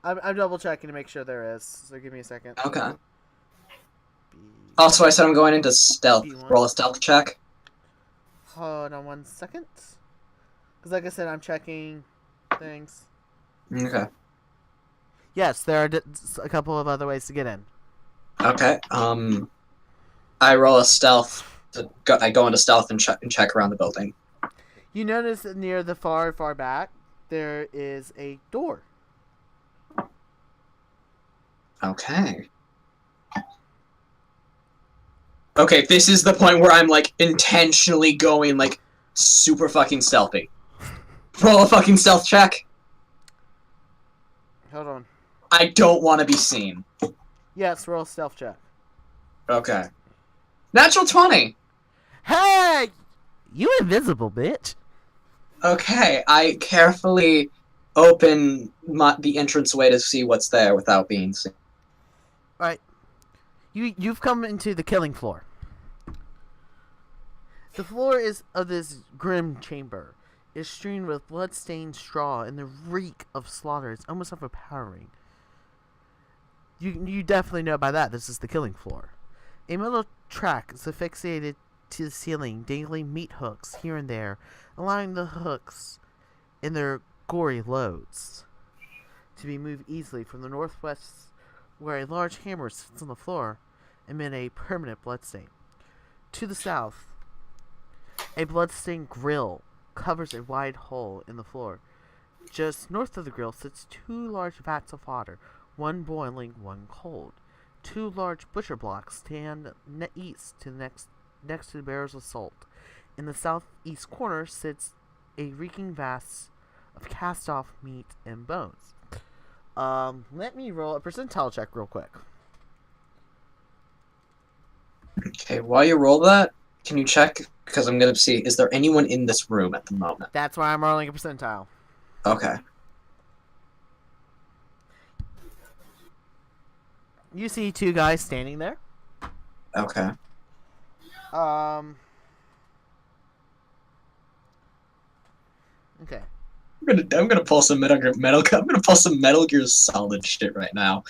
Speaker 2: I'm double checking to make sure there is, so give me a second.
Speaker 1: Okay. Also, I said I'm going into stealth. Roll a stealth check.
Speaker 2: Hold on 1 second. Because like I said, I'm checking things.
Speaker 1: Okay.
Speaker 2: Yes, there are a couple of other ways to get in.
Speaker 1: Okay. I roll a stealth. I go into stealth and check around the building.
Speaker 2: You notice that near the far back, there is a door.
Speaker 1: Okay. Okay, this is the point where I'm, like, intentionally going, like, super fucking stealthy. Roll a fucking stealth check.
Speaker 2: Hold on.
Speaker 1: I don't want to be seen.
Speaker 2: Yes, roll a stealth check.
Speaker 1: Okay. Natural 20!
Speaker 2: Hey! You invisible, bitch.
Speaker 1: Okay, I carefully open the entranceway to see what's there without being seen.
Speaker 2: Alright. You've come into the killing floor. The floor is of this grim chamber is strewn with blood-stained straw, and the reek of slaughter is almost overpowering. You definitely know by that this is the killing floor. A metal track is affixated to the ceiling, dangling meat hooks here and there, allowing the hooks in their gory loads to be moved easily from the northwest, where a large hammer sits on the floor amid a permanent bloodstain. To the south, a bloodstained grill covers a wide hole in the floor. Just north of the grill sits two large vats of water, one boiling, one cold. Two large butcher blocks stand east to next to the barrels of salt. In the southeast corner sits a reeking vase of cast-off meat and bones. Let me roll a percentile check real quick.
Speaker 1: Okay, while you roll that, can you check? Because I'm gonna see, is there anyone in this room at the moment?
Speaker 2: That's why I'm rolling a percentile.
Speaker 1: Okay.
Speaker 2: You see two guys standing there.
Speaker 1: Okay.
Speaker 2: Okay.
Speaker 1: I'm gonna pull some I'm gonna pull some Metal Gear Solid shit right now.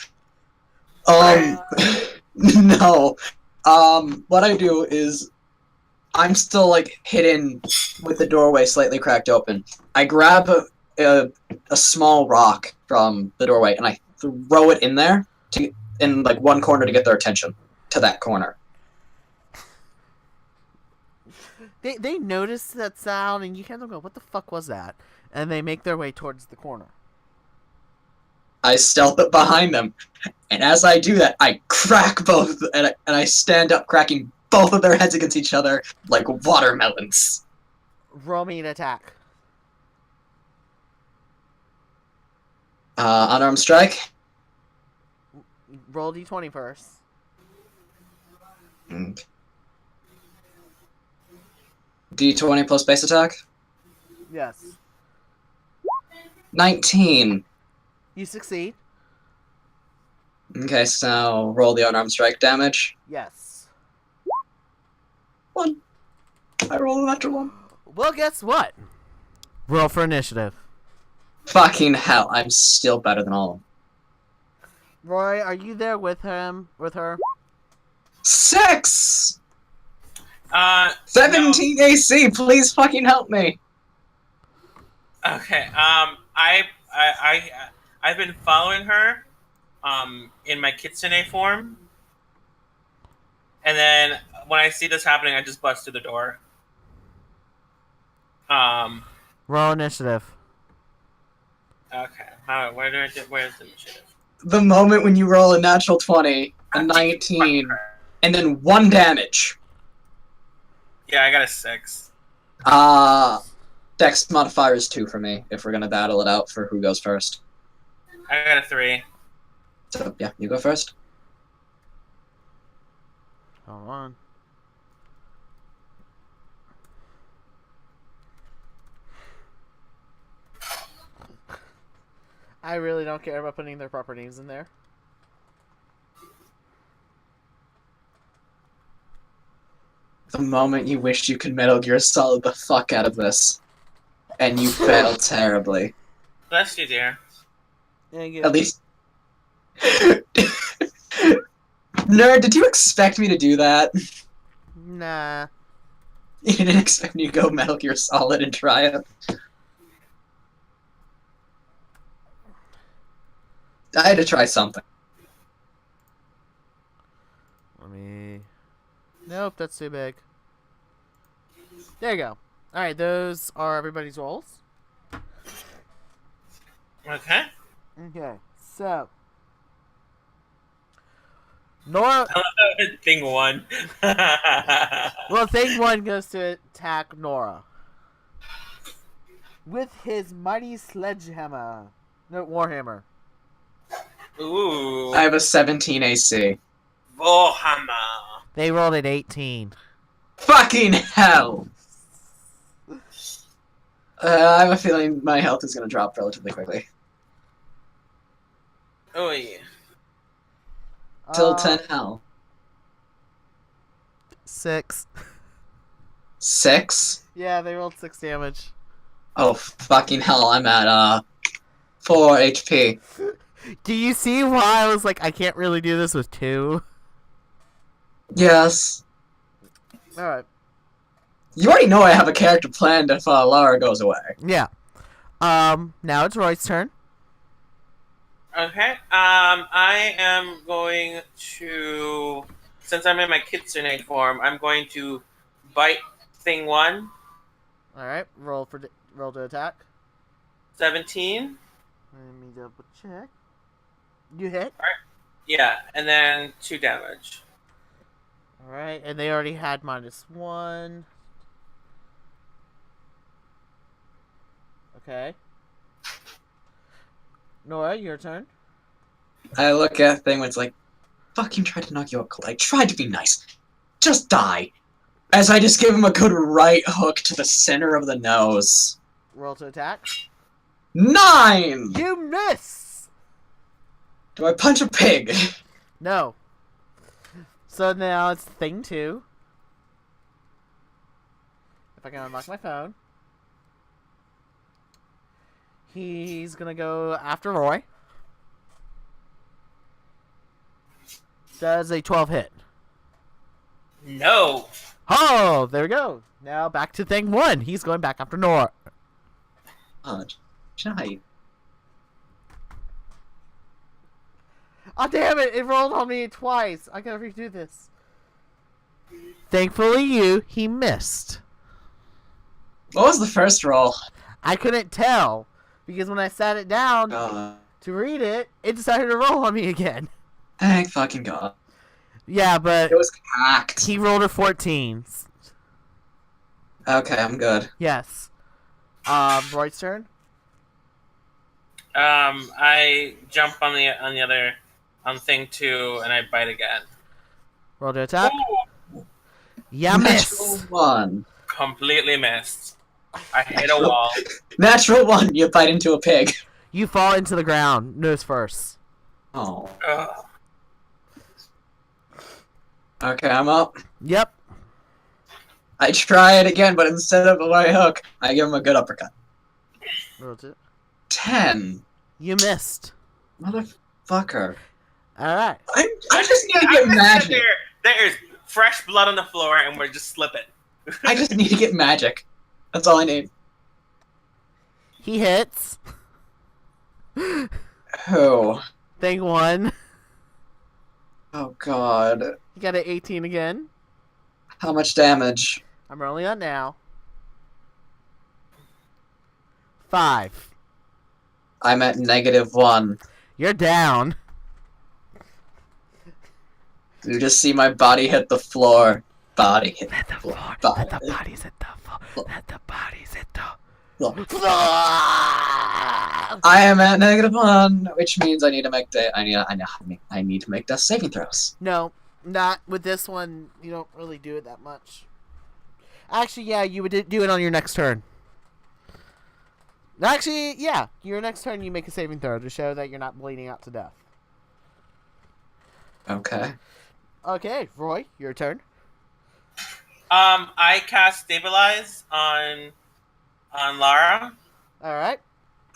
Speaker 1: No. What I do is I'm still like hidden with the doorway slightly cracked open. I grab a small rock from the doorway and I throw it in there in like one corner to get their attention to that corner.
Speaker 2: They notice that sound and you kind of go, "What the fuck was that?" And they make their way towards the corner.
Speaker 1: I stealth up behind them, and as I do that, I crack both, and I stand up, cracking both of their heads against each other like watermelons.
Speaker 2: Roll me an attack.
Speaker 1: Unarmed strike.
Speaker 2: Roll d20 first.
Speaker 1: D20 plus base attack.
Speaker 2: Yes.
Speaker 1: 19.
Speaker 2: You succeed.
Speaker 1: Okay, so roll the unarmed strike damage.
Speaker 2: Yes.
Speaker 1: 1. I roll a natural 1.
Speaker 2: Well, guess what? Roll for initiative.
Speaker 1: Fucking hell, I'm still better than all of them.
Speaker 2: Roy, are you there with him? With her?
Speaker 1: 6!
Speaker 4: 17
Speaker 1: 17 AC, please fucking help me.
Speaker 4: Okay. I've been following her, in my kitsune form, and then when I see this happening, I just bust through the door.
Speaker 2: Roll initiative.
Speaker 4: Okay. Where's the initiative?
Speaker 1: The moment when you roll a natural 20, a 19, and then 1 damage.
Speaker 4: Yeah, I got a 6.
Speaker 1: Dex modifier is 2 for me, if we're gonna battle it out for who goes first.
Speaker 4: I got a 3.
Speaker 1: So, yeah, you go first.
Speaker 2: Hold on. I really don't care about putting their proper names in there.
Speaker 1: The moment you wished you could Metal Gear Solid the fuck out of this. And you failed terribly.
Speaker 4: Bless you, dear.
Speaker 1: At least... Nerd, did you expect me to do that?
Speaker 2: Nah.
Speaker 1: You didn't expect me to go Metal Gear Solid and try it? I had to try something.
Speaker 2: Let me... Nope, that's too big. There you go. Alright, those are everybody's rolls.
Speaker 4: Okay.
Speaker 2: Okay, so... Nora...
Speaker 4: Thing 1.
Speaker 2: Well, thing 1 goes to attack Nora. With his mighty sledgehammer. No, warhammer.
Speaker 4: Ooh.
Speaker 1: I have a 17 AC.
Speaker 4: Warhammer.
Speaker 2: They rolled at 18.
Speaker 1: Fucking hell! I have a feeling my health is gonna drop relatively quickly.
Speaker 4: Oh yeah.
Speaker 1: Till 10 hell.
Speaker 2: 6.
Speaker 1: 6?
Speaker 2: Yeah, they rolled 6 damage.
Speaker 1: Oh, fucking hell, I'm at, 4 HP.
Speaker 2: Do you see why I was like, I can't really do this with 2?
Speaker 1: Yes.
Speaker 2: Alright.
Speaker 1: You already know I have a character planned if, Lara goes away.
Speaker 2: Yeah. Now it's Roy's turn.
Speaker 4: Okay. I am going to, since I'm in my kitsune form, I'm going to bite thing 1.
Speaker 2: Alright, roll to attack.
Speaker 4: 17.
Speaker 2: Let me double check. You hit.
Speaker 4: Yeah, and then 2 damage.
Speaker 2: Alright, and they already had -1. Okay. Nora, your turn.
Speaker 1: I look at thing when it's like, fucking tried to knock you out cold. I tried to be nice. Just die. As I just give him a good right hook to the center of the nose.
Speaker 2: Roll to attack.
Speaker 1: 9!
Speaker 2: You miss!
Speaker 1: Do I punch a pig?
Speaker 2: No. So now it's thing 2. If I can unlock my phone. He's gonna go after Roy. Does a 12 hit.
Speaker 4: No.
Speaker 2: Oh, there we go. Now back to thing 1. He's going back after Nora.
Speaker 1: Giant.
Speaker 2: Oh, damn it. It rolled on me twice. I gotta redo this. Thankfully, he missed.
Speaker 1: What was the first roll?
Speaker 2: I couldn't tell. Because when I sat it down to read it, it decided to roll on me again.
Speaker 1: Thank fucking God.
Speaker 2: Yeah, but
Speaker 1: It was hacked.
Speaker 2: he rolled a 14.
Speaker 1: Okay, I'm good.
Speaker 2: Yes. Roy's turn.
Speaker 4: I jump on thing 2 and I bite again.
Speaker 2: Roll to attack.
Speaker 4: Ooh,
Speaker 2: Yeah,
Speaker 1: Natural
Speaker 2: miss.
Speaker 1: 1.
Speaker 4: completely missed. I hit a wall.
Speaker 1: Natural 1, you bite into a pig.
Speaker 2: You fall into the ground, nose first.
Speaker 1: Oh.
Speaker 4: Ugh.
Speaker 1: Okay, I'm up.
Speaker 2: Yep.
Speaker 1: I try it again, but instead of a right hook, I give him a good uppercut.
Speaker 2: Roll to...
Speaker 1: 10.
Speaker 2: You missed.
Speaker 1: Motherfucker.
Speaker 2: Alright.
Speaker 1: I just need to get magic.
Speaker 4: There is fresh blood on the floor and we're just slipping.
Speaker 1: I just need to get magic. That's all I need.
Speaker 2: He hits.
Speaker 1: Oh.
Speaker 2: Thing 1.
Speaker 1: Oh god.
Speaker 2: You got an 18 again.
Speaker 1: How much damage?
Speaker 2: I'm rolling on now. 5.
Speaker 1: I'm at -1.
Speaker 2: You're down.
Speaker 1: You just see my body hit the floor. Body hit
Speaker 2: Let the
Speaker 1: the floor.
Speaker 2: floor.
Speaker 1: Body.
Speaker 2: Let the bodies hit the floor. Let the bodies hit the
Speaker 1: Floor.
Speaker 2: floor.
Speaker 1: I am at -1, which means I need to make I need to make death saving throws.
Speaker 2: No, not with this one. You don't really do it that much. Actually, yeah, you would do it on your next turn. Actually, yeah, your next turn you make a saving throw to show that you're not bleeding out to death.
Speaker 1: Okay.
Speaker 2: Okay, Roy, your turn.
Speaker 4: I cast Stabilize on Lara.
Speaker 2: All right.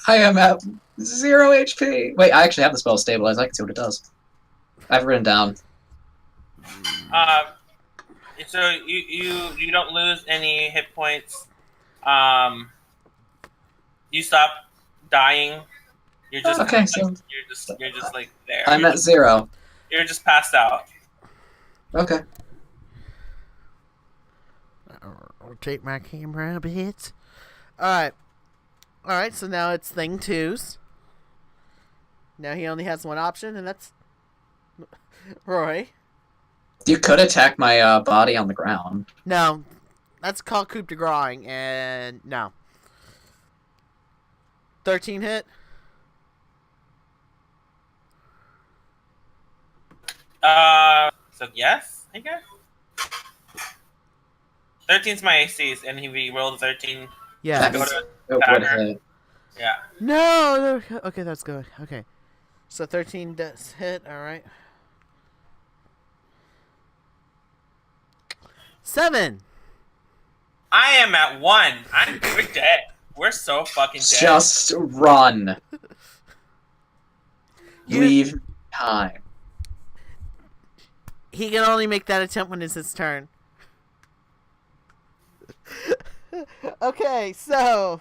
Speaker 1: I am at 0 HP. Wait, I actually have the spell Stabilize. I can see what it does. I've written down.
Speaker 4: So you don't lose any hit points. You stop dying. You're just
Speaker 1: Okay, so
Speaker 4: you're just like there.
Speaker 1: I'm at 0.
Speaker 4: You're just passed out.
Speaker 1: Okay.
Speaker 2: Rotate my camera a bit. Alright. Alright, so now it's thing 2's. Now he only has one option, and that's Roy.
Speaker 1: You could attack my body on the ground.
Speaker 2: No. That's called coup de grace, and no. 13 hit.
Speaker 4: So yes, I guess. 13's my ACs, and he rolled 13.
Speaker 2: Yeah.
Speaker 4: Go to
Speaker 1: It would
Speaker 4: Dagger.
Speaker 1: hit.
Speaker 4: Yeah.
Speaker 2: No. Okay, that's good. Okay. So 13 does hit. All right. 7.
Speaker 4: I am at 1. We're dead. We're so fucking dead.
Speaker 1: Just run.
Speaker 2: You-
Speaker 1: Leave time.
Speaker 2: He can only make that attempt when it's his turn. Okay, so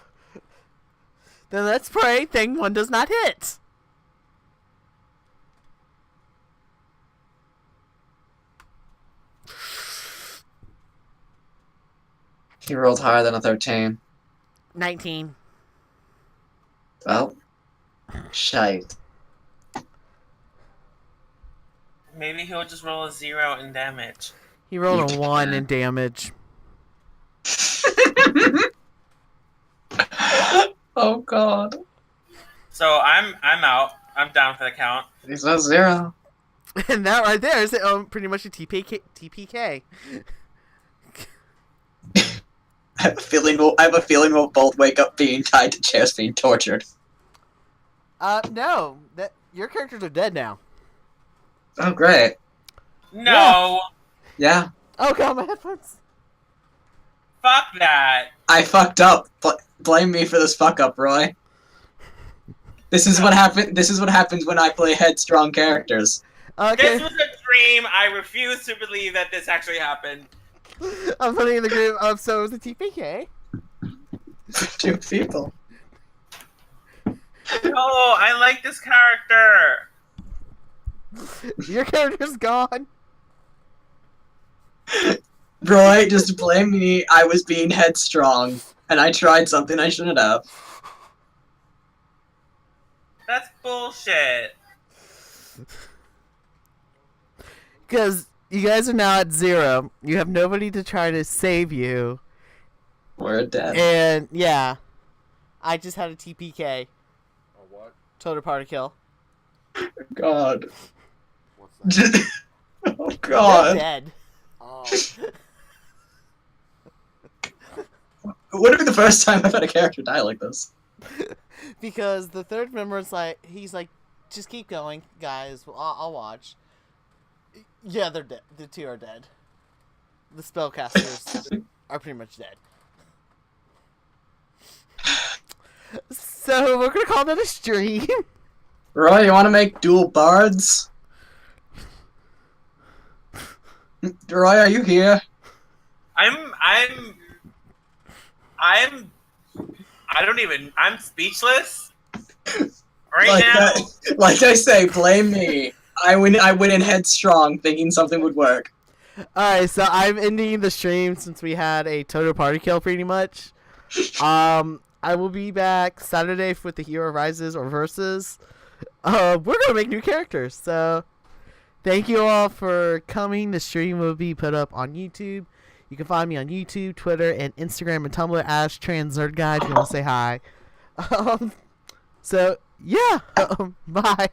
Speaker 2: then let's pray. Thing 1 does not hit.
Speaker 1: He rolled higher than a 13.
Speaker 2: 19.
Speaker 1: Well, shite.
Speaker 4: Maybe he'll just roll a 0 in damage.
Speaker 2: He rolled
Speaker 1: You
Speaker 2: a 1
Speaker 1: can.
Speaker 2: in damage.
Speaker 1: Oh god.
Speaker 4: So I'm out. I'm down for the count.
Speaker 1: He's not 0.
Speaker 2: And that right there is pretty much a TPK.
Speaker 1: I have a feeling we'll both wake up being tied to chairs being tortured.
Speaker 2: No, that your characters are dead now.
Speaker 1: Oh great.
Speaker 4: No.
Speaker 1: Yeah.
Speaker 2: Oh god, my headphones.
Speaker 4: Fuck that.
Speaker 1: I fucked up. Blame me for this fuck up, Roy. This is what happens when I play headstrong characters.
Speaker 2: Okay,
Speaker 4: This was a dream. I refuse to believe that this actually happened.
Speaker 2: I'm putting in the group. So it was a TPK.
Speaker 1: 2 people.
Speaker 4: Oh, I like this character.
Speaker 2: Your character's gone.
Speaker 1: Roy, just blame me. I was being headstrong, and I tried something I shouldn't have.
Speaker 4: That's bullshit.
Speaker 2: Because you guys are now at 0. You have nobody to try to save you.
Speaker 1: We're dead.
Speaker 2: And, yeah. I just had a TPK.
Speaker 8: A what?
Speaker 2: Total party kill.
Speaker 1: God.
Speaker 8: What's that?
Speaker 1: Oh
Speaker 2: You're
Speaker 1: god.
Speaker 2: dead.
Speaker 8: Oh,
Speaker 1: Would it be the first time I've had a character die like this?
Speaker 2: Because the third member is like, he's like, just keep going, guys. I'll watch. Yeah, they're dead. The 2 are dead. The spellcasters are pretty much dead. So we're gonna call that a stream.
Speaker 1: Roy, you want to make dual bards? Roy, are you here?
Speaker 4: I'm speechless right
Speaker 1: Like
Speaker 4: now.
Speaker 1: like I say, blame me. I went in headstrong, thinking something would work.
Speaker 2: Alright, so I'm ending the stream since we had a total party kill pretty much. I will be back Saturday with the Hero Rises or Versus. We're gonna make new characters, so thank you all for coming. The stream will be put up on YouTube. You can find me on YouTube, Twitter, and Instagram and Tumblr as Trans Nerd Guy if you want to say hi. So yeah, bye.